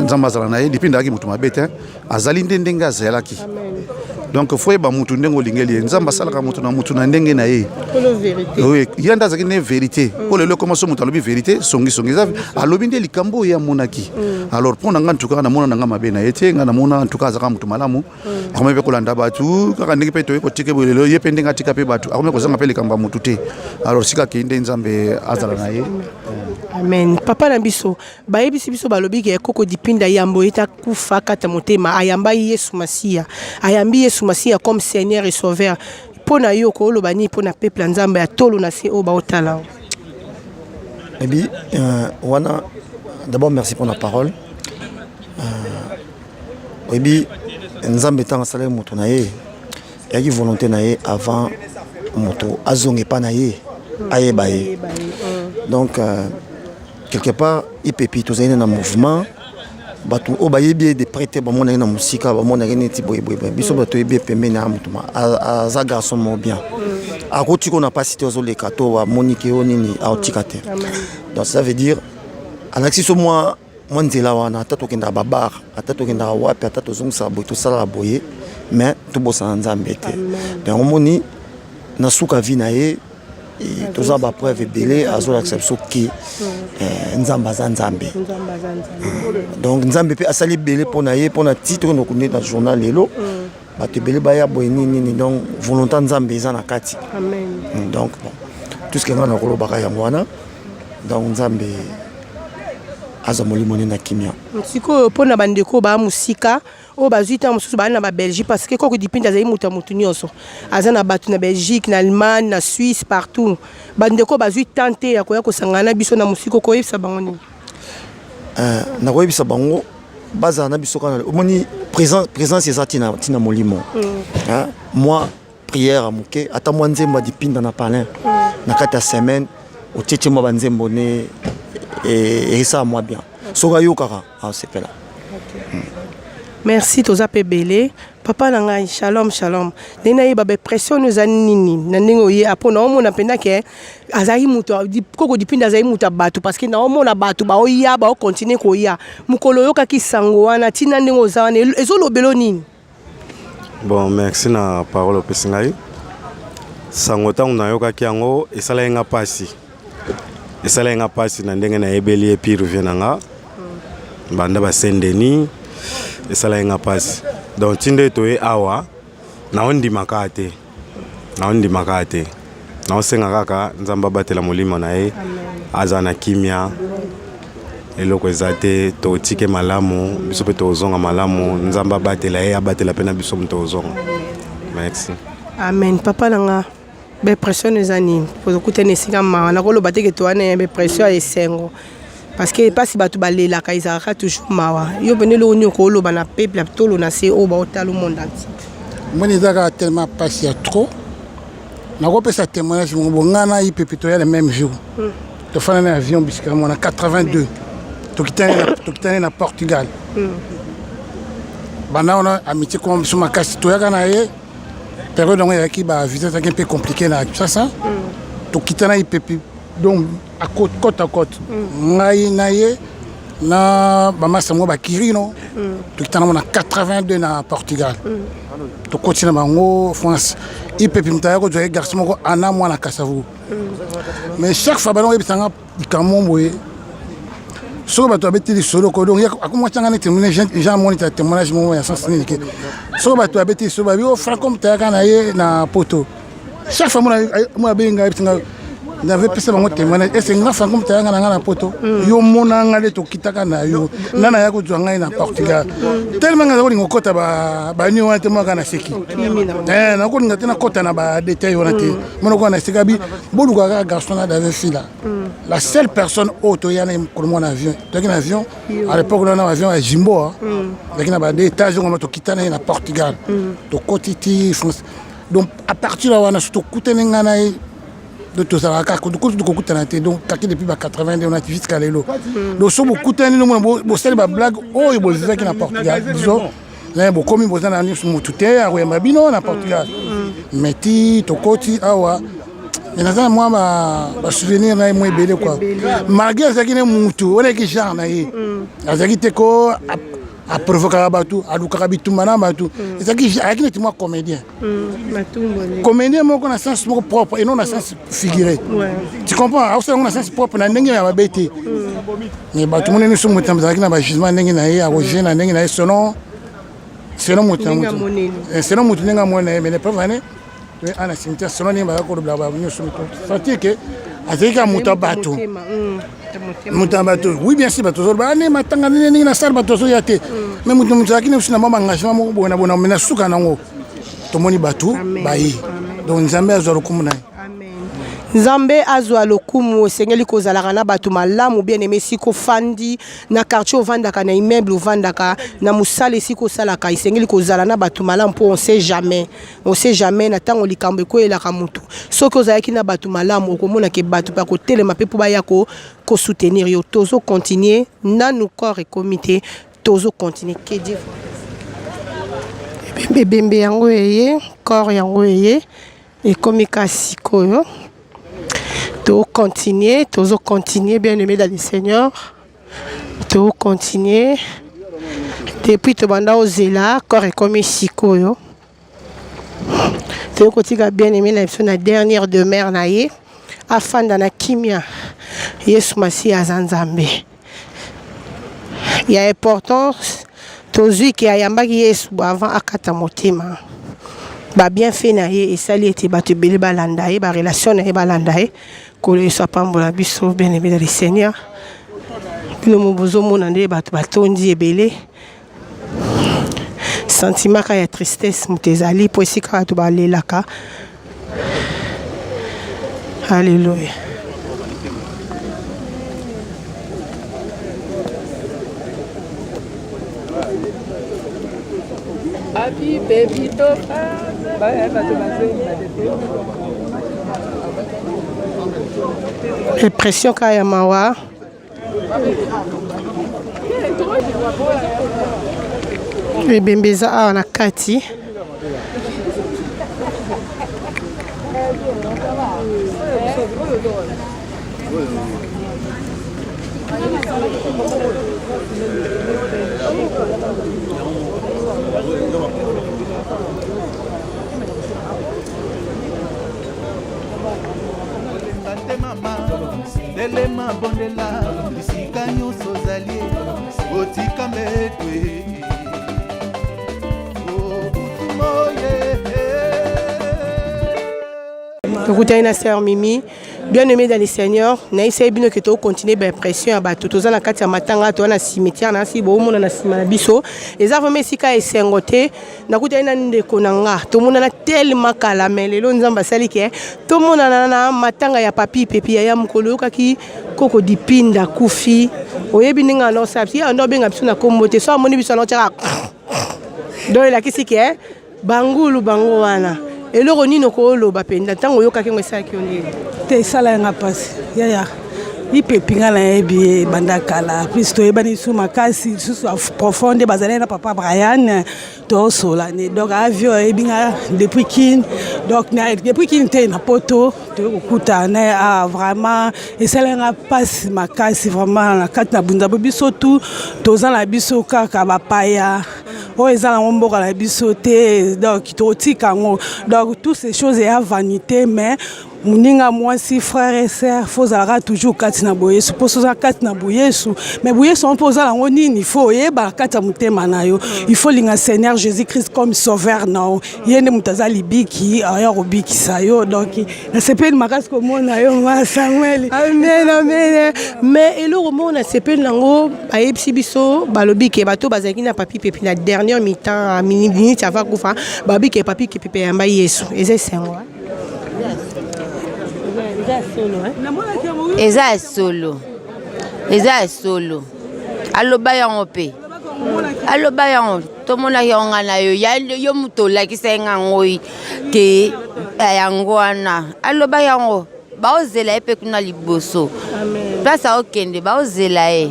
nzambe azala na ye dipinda aki moto mabe te azali nde ndenge azalaki donc fo yeba mutu ndenge olingeli ye nzambe asalaka mutu na ndenge na ye ye nde azalaki nde vérité mpo lelo ekoma so moto alobi vérité songisongi eza alobi nde likambo oyo amonaki alors mpo na nga ntuka namona na nga mabe na ye te nga namona ntuka azalaka motu malamu akomi mpe kolanda bato kaka ndenge mpe toye kotika bolelo ye mpe ndenge atika mpe bato akomi kozanga mpe likambo ya motu te alors sika kei nde nzambe azala na ye. Amen. Papa na biso bayebisi biso balobi ke koko dipinda yambo eta kufa kata motema ayamba Yesu Masia ayambi Yesu Masia comme Seigneur et Sauveur pona yo ko lo bani pona peuple nzambe ya tolo na se o ba otala. Ebi wana d'abord merci pour la parole. Ebi nzambe tanga sala moto na ye yaki volonté na ye avant moto azonge pa na ye ayeba ye. Donc quelque part il pépi tous un mouvement batu obayebi de prêter ba mona na musika ba mona ngene ti boy biso bato yebi pembe na mutuma aza garçon mo bien akoti ko na pas cité ozo le kato wa monique onini autikate. Donc ça veut dire anaxi so moi nzela wana tato kenda babar atato kenda wapi atato zongsa boy to sala boye mais to bosa nzambe te. Donc moni na suka vi na ye tous ba preuve belé azo l'acception qui nzamba nzambe donc nzambe pe asali belé pona ye pona titre no connait dans journal lelo ba te belé ba ya boyini nini donc volonté nzambe eza na kati. Amen. Donc bon tout ce que ngana ko lobaka ya mwana donc nzambe aza molimo na kimia siko pona bandeko ba musika o bazuita mususu ba na ba Belgique parce que koko dipinda za imuta mutu nyonso azana batu na Belgique na Allemagne na Suisse partout bandeko bazuita tante ya koya kosangana biso na musiko ko yebisa bango ni na ko yebisa bango baza na biso kana omoni présence ezati na tina molimo moi prière à muke ata mwa nzembo dipinda na palin na kati ya semaine o tete mo banzembo ne et ça moi bien soka yo kaka c'est là. Merci toza pe belé papa na ngai shalom dena ye ba pression nous anini na ndingo ye apona omona penda ke azai muto koko dipinda azai muto bato parce que na omona bato ba oya ba continuer ko ya mukolo yoka kisango wana tina ndingo zawana ezolobelo nini. Bon merci na parole pesingai sango tangu na yoka kiango esala yenga pasi esala yenga pasi na ndenge na ebeli epi revient nga banda ba Saint-Denis esala yenga pasi donc tinde toye awa na ondi makate na osenga kaka nzamba batela molimo na ye azana kimia eloko ezate to tike malamu biso pe tozonga malamu nzamba batela ye abatela pena biso mtozonga. Merci. Amen. Papa nanga be pression ezani pour kutene singa ma na kolo bateke to ane be pression esengo parce que pas si batu balela ka izaka toujours mawa yo benelo onyo ko lo bana peuple tolo na se o ba otalo monde entier. Moi nizaka tellement passé trop na ko pesa témoignage mo bongana i pepito ya le même jour to fana na avion bisika mo na 82 to kitane na Portugal bana ona amitié comme sur ma casse to ya kana ye période on ya ki ba visa ça un peu compliqué là ça to kitana i pepi donc à côte à côte ngai na ye na bama samo bakiri no to kitana na 82 na Portugal to continue bango France i pepi mtaya ko joye garçon ko ana mwana kasavu mais chaque fois ballon ebitanga ikamombo ye so bato abeti solo ko donc akoma tanga ne témoignage Jean moniteur témoignage mo ya sens ni ke so bato abeti so babi o franco mtaya kana ye na poto chaque fois mo benga ebitanga n'avait pas seulement témoigné et c'est grand franco mtaya kana na poto yo mona ngale to kitaka na yo nana ya ko zwanga na Portugal tellement ngalo ngo kota ba ni wana temo kana seki na ko ngata na kota na ba détail wana te mono ko na sekabi bolu ka garçon na d'avait fila la seule personne auto yana ko mon avion donc un avion à l'époque on a un avion à Jimbo avec na ba détail on to kitana na Portugal to kotiti France donc à partir là wana surtout kutene ngana donc tozalaka kokutana te donc kaki depuis ba 80 on a jusqu'à lelo donc so bokutani no mona bosali ba blague oyo bozaki na Portugal disons là bokomi bozana na mutu te akoyamba bino na Portugal mais ti tokoti awa naza moi ba souvenir na moi ebele quoi malgré azaki ne mutu oleki genre na ye azaki te ko a provoquer batou a lukaka bitumba na batou ezaki ayaki neti moi comédien comédien moko na sens moko propre et non na sens figuré tu comprends aussi na sens propre na ndenge ya babete mais batou monene so mutamba azaki na ba jugement ndenge na ye a roger na ndenge na ye selon mutamba selon mutu ndenge mona mais les preuves ane ana cimetière selon ni ba ko do bla ba nyo so mutu sentir que azaki ka mutabato oui bien sûr bato ba ne matanga ni na sar bato ya te mais mutu akini usina mama engagement mo bona bona mena suka nango to moni bato bayi donc nzambe azwa lokumu na Nzambe azwa lokumu esengeli kozalaka na bato malamu bien aimé siko fandi na quartier ovandaka na immeuble ovandaka na musala siko salaka esengeli kozala na bato malamu po on sait jamais na tango likambo ekoyelaka mutu soki ozalaki na bato malamu okomona ke bato pa kotelema pe po baya ko soutenir yo tozo continuer nanu corps et comité tozo continuer que dire bembe yango eye corps yango eye ekomika sikoyo to continuer bien aimé dans le Seigneur to continuer depuis to banda ozela corps et comme sikoyo to kotika bien aimé na dernière demeure na ye afanda na kimia Yesu Masi azanzambe ya importance tozui ki ayambaki Yesu avant akata motema ba bien fait na ye esali ete bato ebele balanda ye ba relation na ye balanda ye kolo eso apambola biso bien aimé dans le Seigneur bino mobozo mona nde bato batondi ebele sentiment ka ya tristesse moto ezali po esika bato balelaka Alléluia. Happy baby top. Impression kaya mawa. Ebembeza awa na kati. Delema bondela bisika nyonso zalie otika mbetwe Écoutez, na sœur Mimi, bien aimé dans le Seigneur, na essaye bino que to continuer ba pression ya bato toza na kati ya matanga to na cimetière na si bo mona na sima na biso eza vraiment sika esengote na kuta ina ndeko nanga to mona na tellement kala melelo nzamba sali ke to mona na matanga ya papi pepi ya mukolo kaki koko dipinda kufi oyebi ninga no sabsi ya ndo benga biso na kombote so amoni biso na tshaka do ila kisike bangulu bango wana eloko nino ko loba penda tango yokaki ngwesa kioni te sala nga pasi ya ipepinga na ebi banda kala plus to ebani su makasi su profonde bazale na papa Brian to sola ne donc avion ebinga depuis kin donc na depuis kin te na poto to okuta na vraiment esala nga pasi makasi vraiment na kati na bunda biso tout toza na biso kaka bapaya o ezala mboka la biso te donc totika ngo donc toutes ces choses et à vanité mais muninga mwasi frère et sœur faut zala toujours kati na boyesu poso za kati na boyesu mais boyesu on pose la ngo nini faut yeba kati ya mutema na yo il faut linga Seigneur Jésus-Christ comme sauveur non yende mutaza libiki aya robiki sayo donc na sepeli makasi ko mona yo ma Samuel amen mais eloko mona sepeli nango ayebisi biso balobi ke bato bazaki na papi pepi na dernière mi-temps à minute avant kufa babi ke papi ke pepe yamba Yesu eze sengo eza solo aloba yango pe aloba yango tomona yango na yo muto lakisa ngangoi ke yango wana aloba yango baozela ye mpe kuna liboso place aokende baozela ye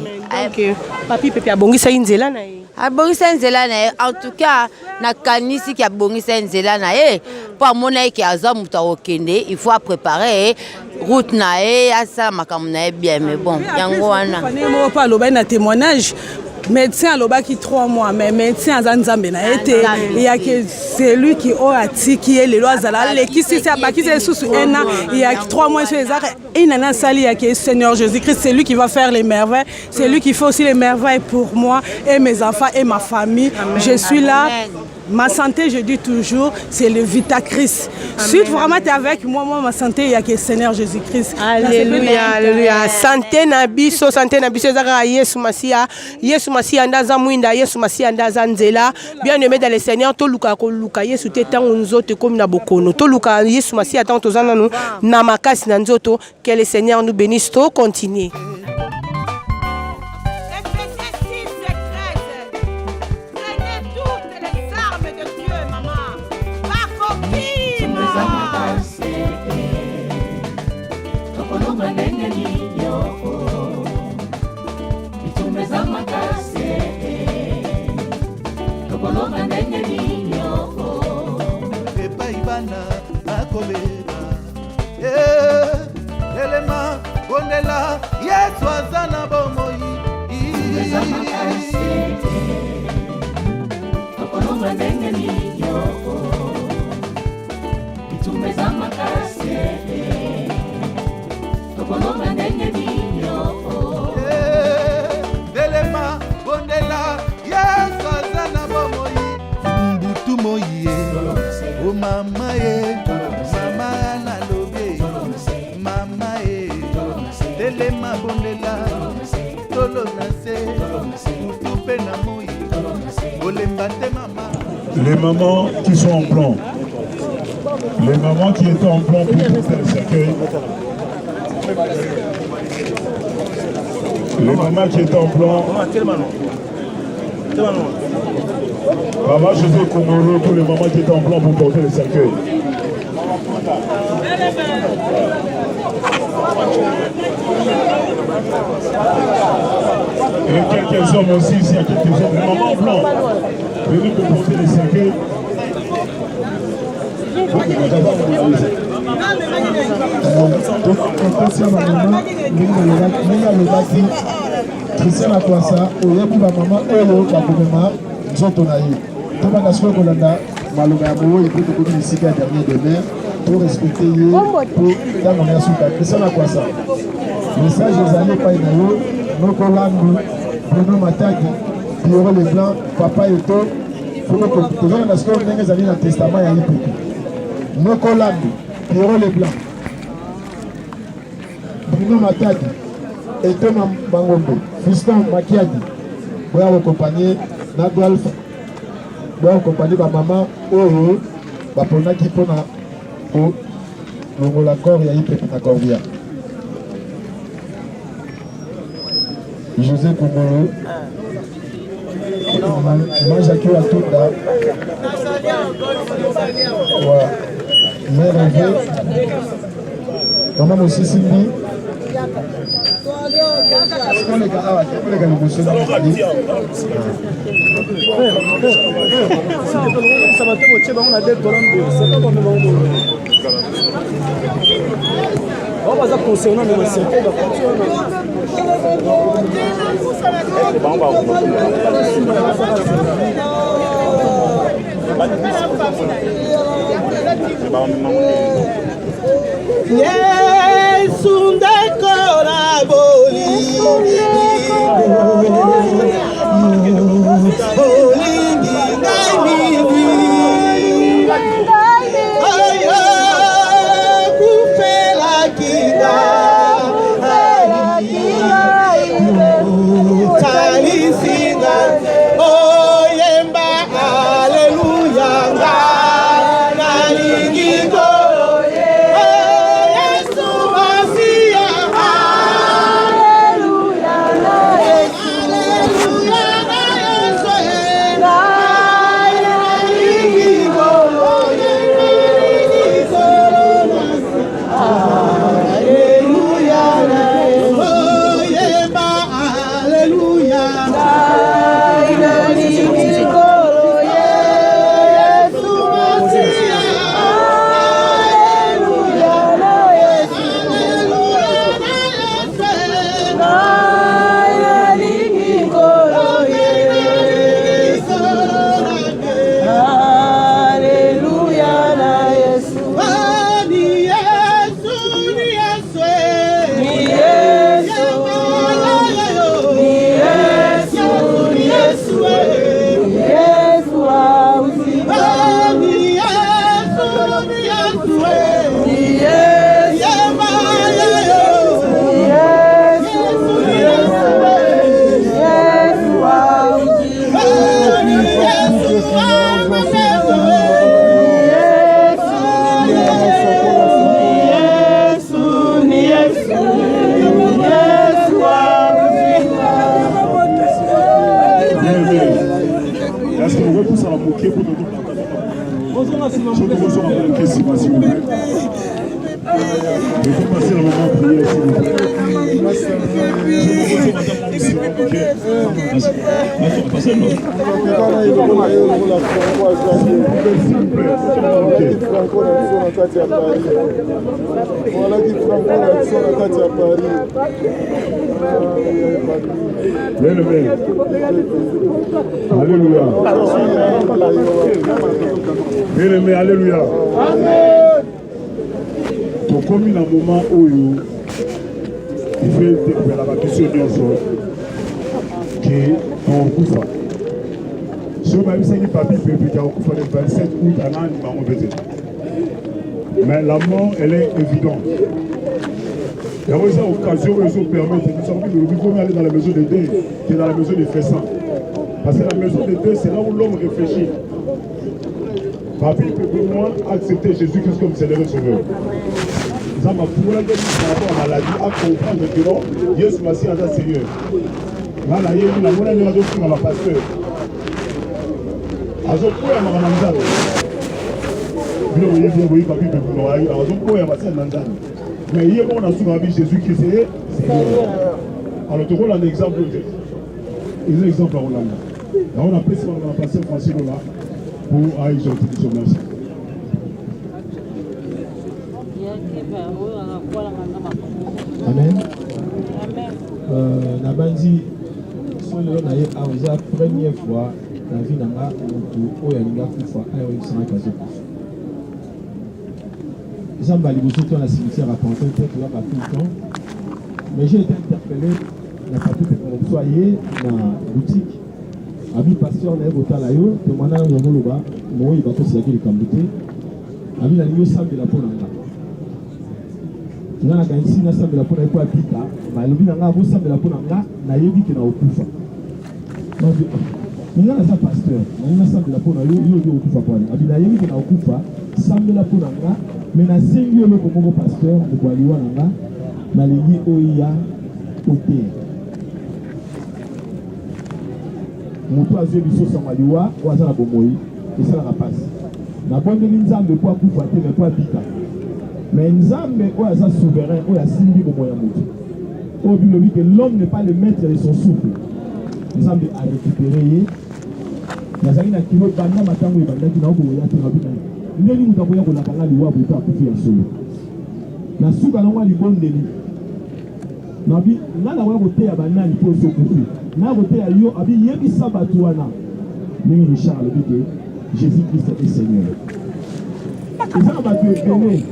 papi pepe abongisa ye nzela na ye abongisa nzela na ye en tout cas nakanisi ki abongisa nzela na ye mpo amona ye ke azwa moto akokende il faut apréparer route na ye asala makambo na ye bien mais bon yango wana moko mpo alobai na témoignage médecin alobaki 3 mois mais médecin aza nzambe na ye te eyaki c'est lui qui o atiki ye lelo azala alekisi si abakisi lisusu 1 an eyaki 3 mois so ezaka inana asali yaki Seigneur Jésus-Christ c'est lui qui va faire les merveilles c'est lui qui fait aussi les merveilles pour moi et mes enfants et ma famille. Amen. Je suis là. Ma santé, je dis toujours, c'est le Vita-Christ. Si vraiment tu es avec moi, ma santé, il y a que Seigneur Jésus-Christ. Alléluia, alléluia. Santé nabiso, ezaka Yesu Masia. Yesu Masia ndaza mwinda, Yesu Masia ndaza nzela. Bien-aimé dans le Seigneur, toluka koluka Yesu te tango nzoto comme na bokono. Toluka Yesu Masia tango tozana nu na makasi na nzoto. Que le Seigneur nous bénisse. To continuer. Elema bondela Yesu azana bomoi Tokolonga ndenge ninyoko Itumeza makase Tokolonga ndenge ninyoko Elema bondela Yesu azana bomoi Mbutu moye O mama ye Mama na lobe Mama ye Elema bondela Tolo nase Mbutu pe na moye Olemba te mama. Les mamans qui sont en plan, les mamans qui étaient en plan pour porter le cercueil, les mamans qui étaient en plan, Maman José Komoro, tous les mamans qui étaient en plan pour porter le cercueil. Et quelques hommes aussi, ici, il y a quelques hommes, les mamans en blanc, venus pour porter les cercueils. Christian Akwasa, oyebi ba mama oyo bakomema nzoto na ye. Tobanda soki kolanda maloba ya boye epe tokomi esika ya dernier demain pour respecter ye po ntango na ya suka. Christian Akwasa, message ezali epai na yo nokolandu Bruno Mataki Pierrot Leblanc Papa Eto tozolanda soki ndenge ezali na testament ya ye pepe nokolandu Pierrot Leblanc Bruno Mataki Eto Mangombe Fiston Makiadi boya kokompanye na Golf boya kokompanye ba mama oyo baponaki mpona kolongola corps ya ye pepe na Corvia. José Komoro Manjaki Watunda wa Mère Maman Mosisindi Yesu ndekora boli olingi naimini aya kufela kida kalisinga oyemba haleluya nga nalingi ko Yesu Il faut passer le moment de prière, s'il vous plaît. Passez le moment. Alléluia. Bien-aimé, alléluia. Pour comme un moment où il fait la question qui est en Koufa. Ce même si il papier peut le 27 août à l'an, mais la mort, elle est évidente. Il y a aussi occasion où ils ont permis de aller dans la maison de Dieu, qui est dans la maison de Fessin. Parce que la maison de Dieu, c'est là où l'homme réfléchit. Papi peut pour moi accepter Jésus-Christ comme Seigneur et Sauveur. Ça m'a pour la par rapport à la maladie, à comprendre que Dieu m'a si à Seigneur. Là, il y a une monnaie de la pasteur. À ce point, il m'a demandé. Vous papi peut pour moi, à ce point, il m'a demandé. Mais il y a un souvent Jésus-Christ, c'est alors, tu vois un exemple. Il y a un exemple à Hollande. On a pris le pasteur Francis là pour aller sur le merci. Amen. Nabandi, son le na ye a première fois la vie nanga mutu oya linga kufa ayo isana kazo. Zamba liboso to na cimetière à Pantin peut là pas tout le temps. Mais j'ai été interpellé na papier pour soyer na boutique. Abi pasteur na botala yo témoignage na loba moi il va ko siaki le kambute. Abi na liyo sambela pona nga. Ngana kanisi na sambela pona ko apika, ba lobi na nga bo sambela pona nga na yebi ke na okufa. Donc ngana sa pasteur, na sambela pona yo okufa pona. Abi na yebi ke na okufa, sambela pona nga, mais na sengi yo ko moko pasteur ko aliwa na nga na lingi oya ote. Moto azwe biso samaliwa wazala bomoi esala rapasi na bondeli nzambe po akufa te me po abika mais nzambe oyo aza souverain oyo asimbi bomoi ya moto oyo bilobi que l'homme n'est pas le maître de son souffle nzambe a récupéré ye nazali na kilo banda matango ebandaki na okoya te na bina ndeni moto akoya kolaka nga liwa boto akufi ya solo na suka nango libondeli nabi nana wa koteya banani po sokufi na koteya yo abi yebisa bato wana ndenge Richard alobi ke Jésus-Christ est Seigneur. Ezaka bato ebele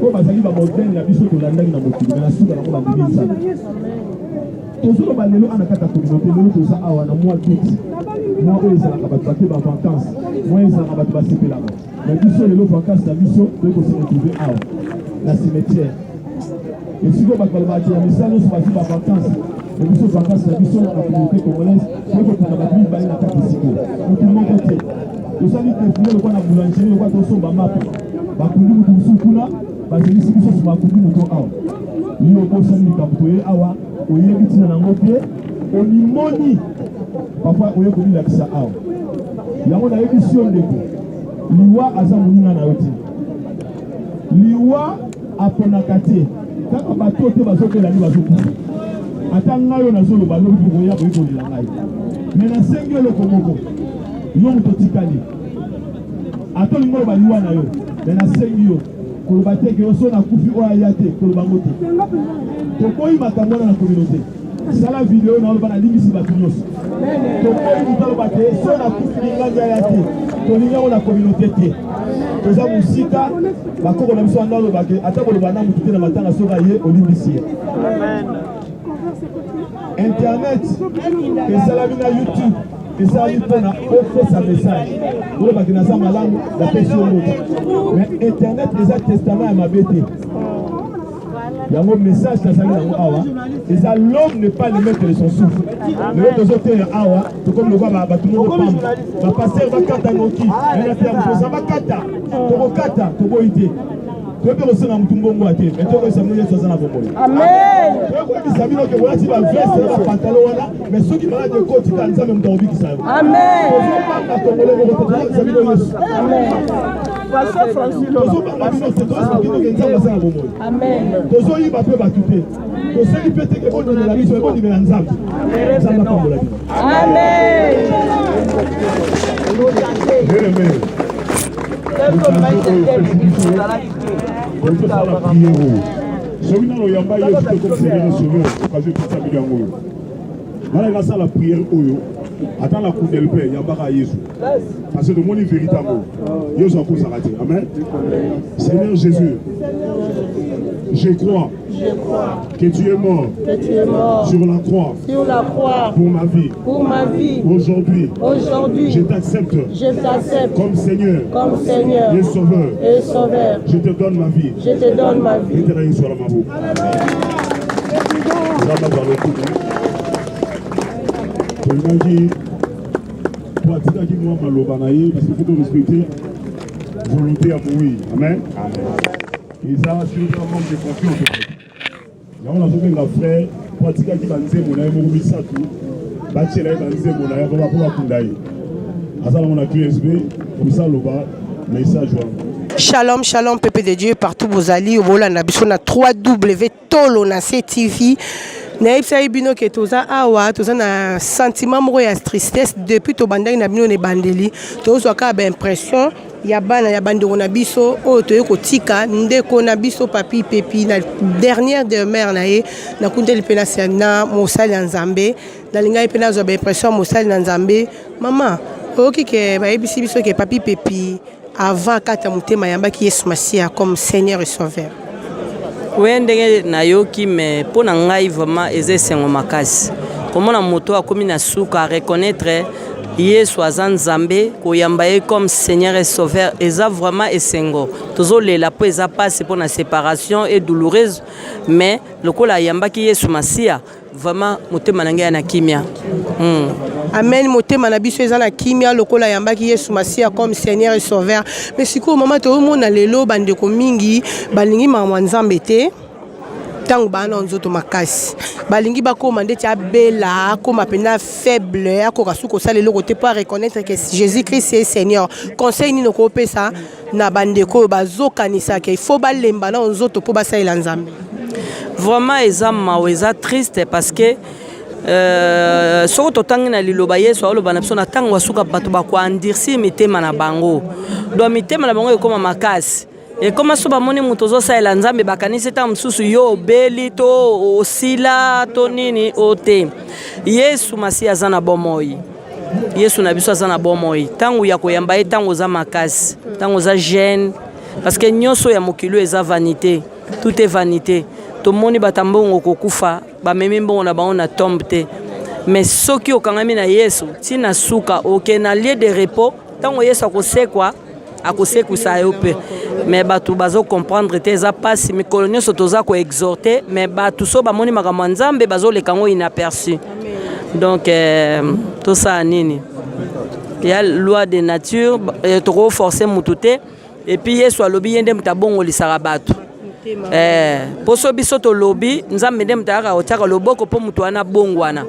oyo bazali bamodele na biso tolandaki na mokili me na suka nango bandimi nzambe tozoloba lelo ana kati ya communauté lelo toza awa na mwa tuti mwa oyo ezalaka bato bake bavacance mwa ezalaka bato basepelaka na biso lelo vacance na biso toyi kose retrouve awa na cimetière esiko bato balobaki ya misala nyonso bazwi bavacance na biso vacance na biso na communauté congolaise toyi kokunda bato mibale na kati esiko motu moko te tosali defile lokwa na boulangerie lokwa tosomba mapa bakundi motu mosusu kuna bazelisi biso nsima bakundi moto awa yo okosali likambo toye awa oyebi ntina nango te omimoni parfois oye komilakisa awa yango nayebisi yo ndeko liwa aza moninga na yo te liwa aponaka te kaka bato te bazobelani bazokufa ata ngai oyo nazoloba lobi bokoya boyi kolela ngai me nasengi eloko moko yo moto tikali ata olingi oloba liwa na yo me nasengi yo koloba te ke yo so nakufi oyo aya te koloba ngo te tokoyi makambo wana na communauté sala video na oloba nalimbisi bato nyonso tokoyi moto aloba te so nakufi lingangi aya te tolingi yango na communauté te toza mosika bakoko na biso wana oloba ke ata koloba na motu te na matanga soki aye olimbisi ye internet esalami na YouTube esalami mpona opesa message olobaki naza malamu napesi yo moto mais internet eza testament ya mabe te yango message nazali yango awa eza l'homme n'est pas le maître de son souffle lelo tozoteya awa tokomi lokwa bato moko pamba bapaster bakata noki enateyamotoza bakata tokokata toboyi te toyebi kosenga motu mbongo ate me tokoyesa bino yesu aza na bomoi tokoyebisa bino ke bolati baveste na bapantalo wana me soki malade ekotika nzambe moto akobikisa yo tozopanga tongole moko te tokoyebisa bino yesu Pasteur Francis Amen. Tozoyiba pe batute. Toseli pete ke bono na biso ebo dimela nzambe. Nzambe akambola bino. Amen. soki nano oyamba ye comme seigneur sauveur occasion epesa bino yango oyo wana ekasala priere oyo ata na kundele mpe yambaka yesu parce que tomoni vérité yango yesu akozaka te amen. Seigneur Jésus, je crois que tu es mort sur la croix pour ma vie. Aujourd'hui, je t'accepte comme Seigneur et Sauveur. Je te donne ma vie. Pratique moi maloba na ye parce qu'il faut respecter volonté à mourir. Amen. Et ça c'est un manque de confiance. Là on a trouvé la frère pratique qui va nzembo na ye mo bisa tu bachela ye nzembo na ye ba ko kundai. Azala on a QSB comme ça loba message wa. Shalom, shalom, peuple de Dieu, partout vous allez, voilà, na biso na 3W Tolo na CTV. Na ipsa bino ke toza awa toza na sentiment moko ya tristesse depuis to bandaki na bino ne bandeli tozo ka ba impression ya bana ya bandeko na biso o to yeko tika ndeko na biso papi pepi na dernière de mère na ye na kundeli pena sana mosali ya Nzambe na linga pena zo ba impression mosali na Nzambe mama oki ke ba ebisi biso ke papi pepi avant kata mutema yambaki Yesu Masia comme Seigneur et Sauveur. Oui, ndenge nayoki mais pour na ngai vraiment eze sengo makasi. Comment na moto akomi na suka reconnaître Yesu aza Nzambe koyamba ye comme Seigneur et Sauveur eza vraiment esengo. Tozolela po eza passe pour na séparation et douloureuse mais lokola yambaki Yesu Masia vraiment motema na ngai na kimia. Amen, motema na biso eza na kimia lokola yambaki Yesu Masia comme Seigneur et Sauveur. Mais siko mama to mona lelo bandeko mingi balingi mama Nzambe te. Tango bana nzoto makasi balingi bakoma ndeti abela akoma pena faible akoka suko sala le côté pour reconnaître que Jésus-Christ est Seigneur. Conseil ni noko pesa na bandeko bazokanisa ke il faut balemba na nzoto po basala Nzambe. Vraiment eza maweza triste parce que soko totangi na liloba Yesu aloba na biso na tango wasuka bato bakoandirsi mitema na bango do mitema na bango ekoma makasi et comment so bamoni muto zo saela Nzambe bakanisi ta msusu yo beli to osila to nini ote Yesu Masia zana bomoi Yesu na biso zana bomoi tango ya koyamba tango za makasi tango za jeune parce que nyoso ya mokilo eza vanité tout est vanité to moni batambongo kokufa ba memi mbongo na bango na tombe te mais soki okangami na Yesu tina suka oke na lieu de repos tango Yesu akosekwa akosekusa yo pe mais bato bazo comprendre te eza pasi mikolo nyonso toza ko exhorter mais bato so bamoni makambo Nzambe bazo lekango inaperçu donc tout ça nini il y a loi de nature trop forcer mutu te et puis Yesu alobi yende mutabongo lisaka bato poso biso to lobi Nzambe ndem taka otaka loboko po mutu ana bongwana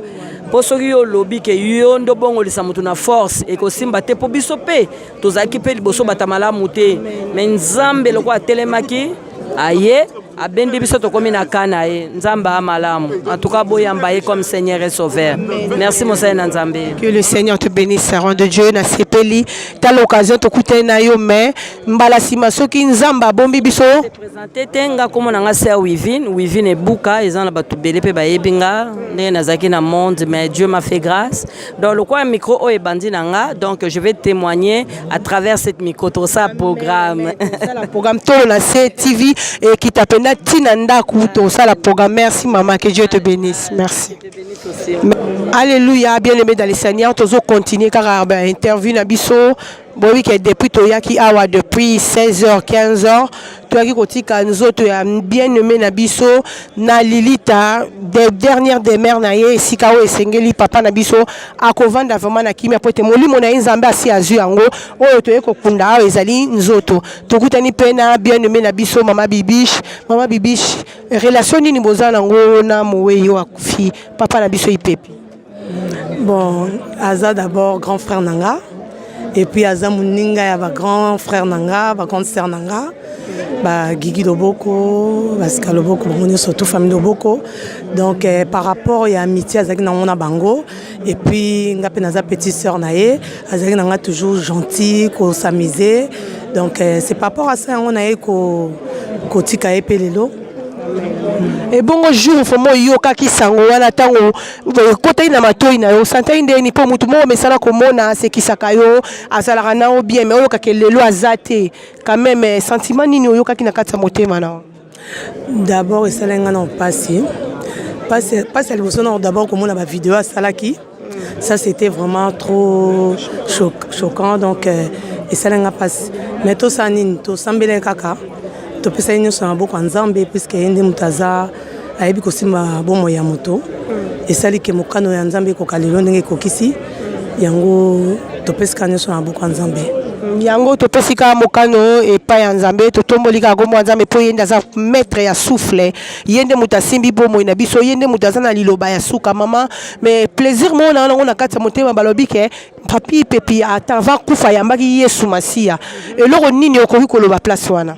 poso yo lobi ke yo ndo bongo lisa mutu na force e ko simba te po biso pe tozaki pe liboso batamala mute mais Nzambe loko atelemaki aye abendi biso to komi na kana ye Nzambe amalamu en tout cas boyamba ye comme Seigneur et Sauveur. Merci mon Seigneur Nzambe. Que le Seigneur te bénisse, Saron de Dieu na sepeli ta l'occasion to kuté na yo mais mbala sima soki Nzamba bombi biso présenter tenga comme na nga sœur Wivine Buka ezana batu belé pe bayebinga né nazaki na monde mais Dieu m'a fait grâce dans le coin micro o ebandi nanga donc je vais témoigner à travers cette micro tout ça programme ça la programme to na CTV et qui t'appelle Tinanda Kuto, ça la programme. Merci maman, que Dieu te bénisse. Merci. Alléluia, bien-aimé dans les Seigneurs, tous continuer car interview Nabiso. Bon oui que depuis Toyaki Awa depuis 16h 15h Toyaki kotika nzoto ya bien-aimé Nabiso na Lilita des dernières des mères na ye sikao esengeli papa Nabiso akovanda vraiment na kimia pote molimo na Nzambe asi azu yango oyo toye kokunda awa ezali nzoto tokutani pena bien-aimé Nabiso mama bibiche relation nini bozana ngo na moweyo akufi papa Nabiso ipepi. Bon, Aza d'abord grand frère nanga et puis aza moninga ya grand frère nanga grande sœur nanga Guigui Loboko Basika Loboko surtout famille Loboko donc par rapport à amitié azaki na ngona bango et puis ngape naza petite sœur nae azaki nanga toujours gentil ko s'amuser donc c'est par rapport à ça on a ko tika epelelo. Et bon jour faut moi yoka ki sango wana tango côté na matoi na yo santai ndeni po mutu mo mesala komona c'est ki sakayo azala na o bien mais yoka ke lelo azate quand même sentiment nini yoka ki na katsa motema na d'abord esalenga na passer le besoin d'abord komona ba vidéo asalaki ça c'était vraiment trop choquant donc esalenga passe mais to sanini to sambele kaka to pesa ino sa boko nzambe puisque yende mutaza ayebi kosimba bomo ya moto esali ke mokano ya nzambe ko kalelo ndenge kokisi yango to pesa nyo sa boko nzambe yango to pesika mokano e pa ya nzambe to tombolika go mo nzambe po yenda za maître ya souffle yende mutasimbi bomo na biso yende mutaza na liloba ya suka mama mais plaisir mo na kata motema balobi ke papi pepi ata va kufa yambaki Yesu Masia eloko nini okoki koloba place wana.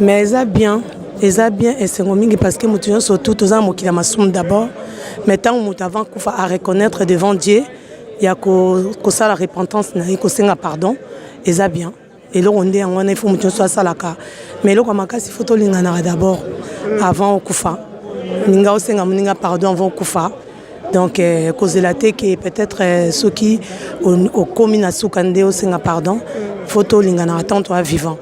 Mais ça bien et c'est mingi parce que nous surtout tous ans qui la masoum d'abord mais tant nous avant à reconnaître devant Dieu il y a que ça la repentance na ko senga pardon et ça bien et là on dit on faut nous soit ça la cas mais là comme kasi photo lingana d'abord avant kufa ninga o senga ninga pardon avant kufa donc cause la té que peut-être ceux qui au commune sukande o senga pardon photo lingana attendre toi vivant.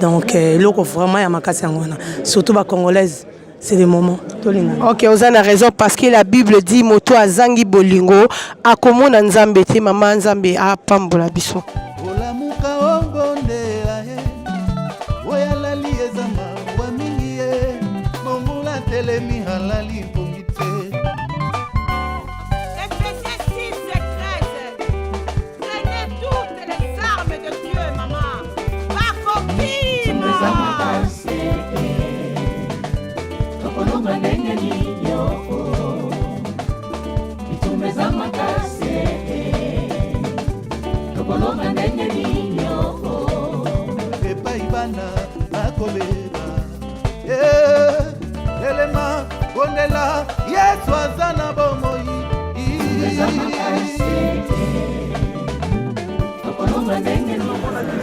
Donc, l'eau vraiment ya makasi ngona surtout ba congolaise c'est le moment. OK, vous avez raison parce que la Bible dit moto azangi bolingo akomona nzambe te mama nzambe a pambola biso. Olamuka ongonde ahe oyalali ezama wa mingi ye mongula telemi halali pongite.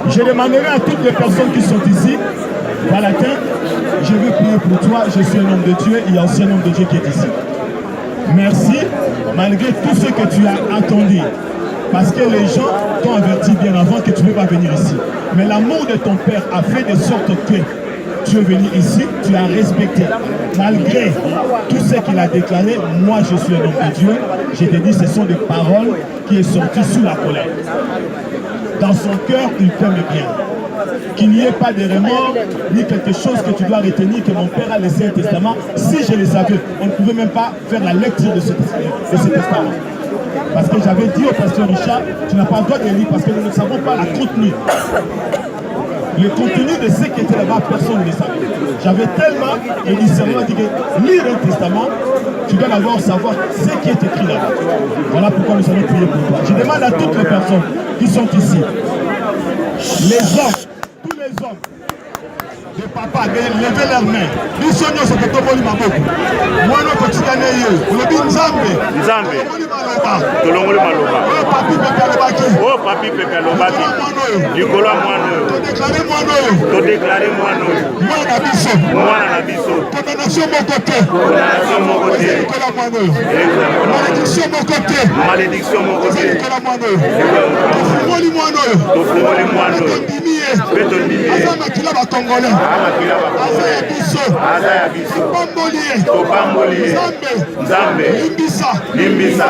Je demanderai à toutes les personnes qui sont ici, Valatin, je veux prier pour toi, je suis un homme de Dieu, il y a aussi un homme de Dieu qui est ici. Merci, malgré tout ce que tu as attendu, parce que les gens t'ont averti bien avant que tu ne peux pas venir ici. Mais l'amour de ton Père a fait de sorte que tu es venu ici, tu as respecté. Malgré tout ce qu'il a déclaré, moi je suis un homme de Dieu, je te dis ce sont des paroles qui sont sorties sous la colère. Dans son cœur, il t'aime bien. Qu'il n'y ait pas de remords, ni quelque chose que tu dois retenir, que mon Père a laissé un testament. Si je le savais, on ne pouvait même pas faire la lecture de ce testament. Parce que j'avais dit au pasteur Richard, tu n'as pas le droit de lire parce que nous ne savons pas le contenu. Le contenu de ce qui était là-bas, personne ne le savait. J'avais tellement le discernement dit que lire un testament, tu dois d'abord savoir ce qui est écrit là-bas. Voilà pourquoi nous allons prier pour toi. Je demande à toutes les personnes qui sont ici, les hommes, tous les hommes, de papa, de lever leurs mains. Nous sommes ce que tu veux dire. Moi, nous continuons. On dit Nzambe. Nzambe. Tolongoli maloba. Oh papi pepe lobaki. Likolo mwana. To déclarer mwana. Mwana biso. Mwana na biso. Condamnation mon côté. Condamnation mon côté. Malédiction mon côté. Malédiction mon côté. Tofungoli mwana. Tofungoli mwana. Beto ndimi. Azama kila ba Congolais. Azaya biso. Azaya biso. Pambolie. Topambolie. Nzambe. Limbisa. Limbisa.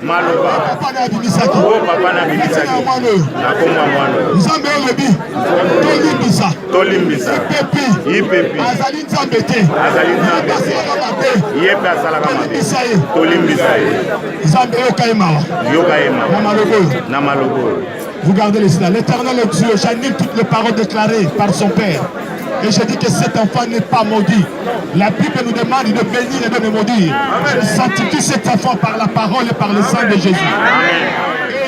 Maloba. Papa na bimisaki. Oh papa na bimisaki. Nakoma mwana. Nzambe olebi. Tolimbisa. Tolimbisa. Ipepi. Azali nzambe te. Azali nzambe te. Yepe asalaka mabe. Tolimbisa ye. Nzambe yokaemawa. Yokaemawa. Na malobo. Na malobo. Vous gardez les signes. L'Éternel est Dieu. J'annule toutes les paroles déclarées par son Père. Et je dis que cet enfant n'est pas maudit. La Bible nous demande de bénir et de me maudire. Je sanctifie cet enfant par la parole et par le sang de Jésus.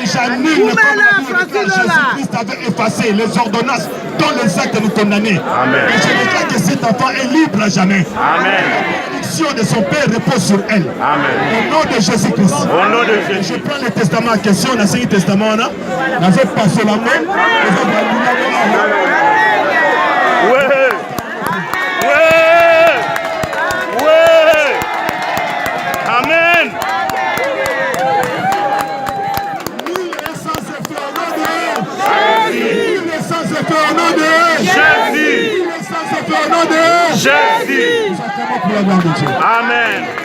Et déjà nul ne peut Jésus-Christ avait effacé les ordonnances dont les actes nous condamnaient. Amen. Et je déclare que cet enfant est libre à jamais. Amen. La bénédiction de son Père repose sur elle. Amen. Au nom de Jésus-Christ. Au nom de Jésus. Je prends le testament en question, dans le testament, on a fait passer la main. Amen. Jésus. Amen.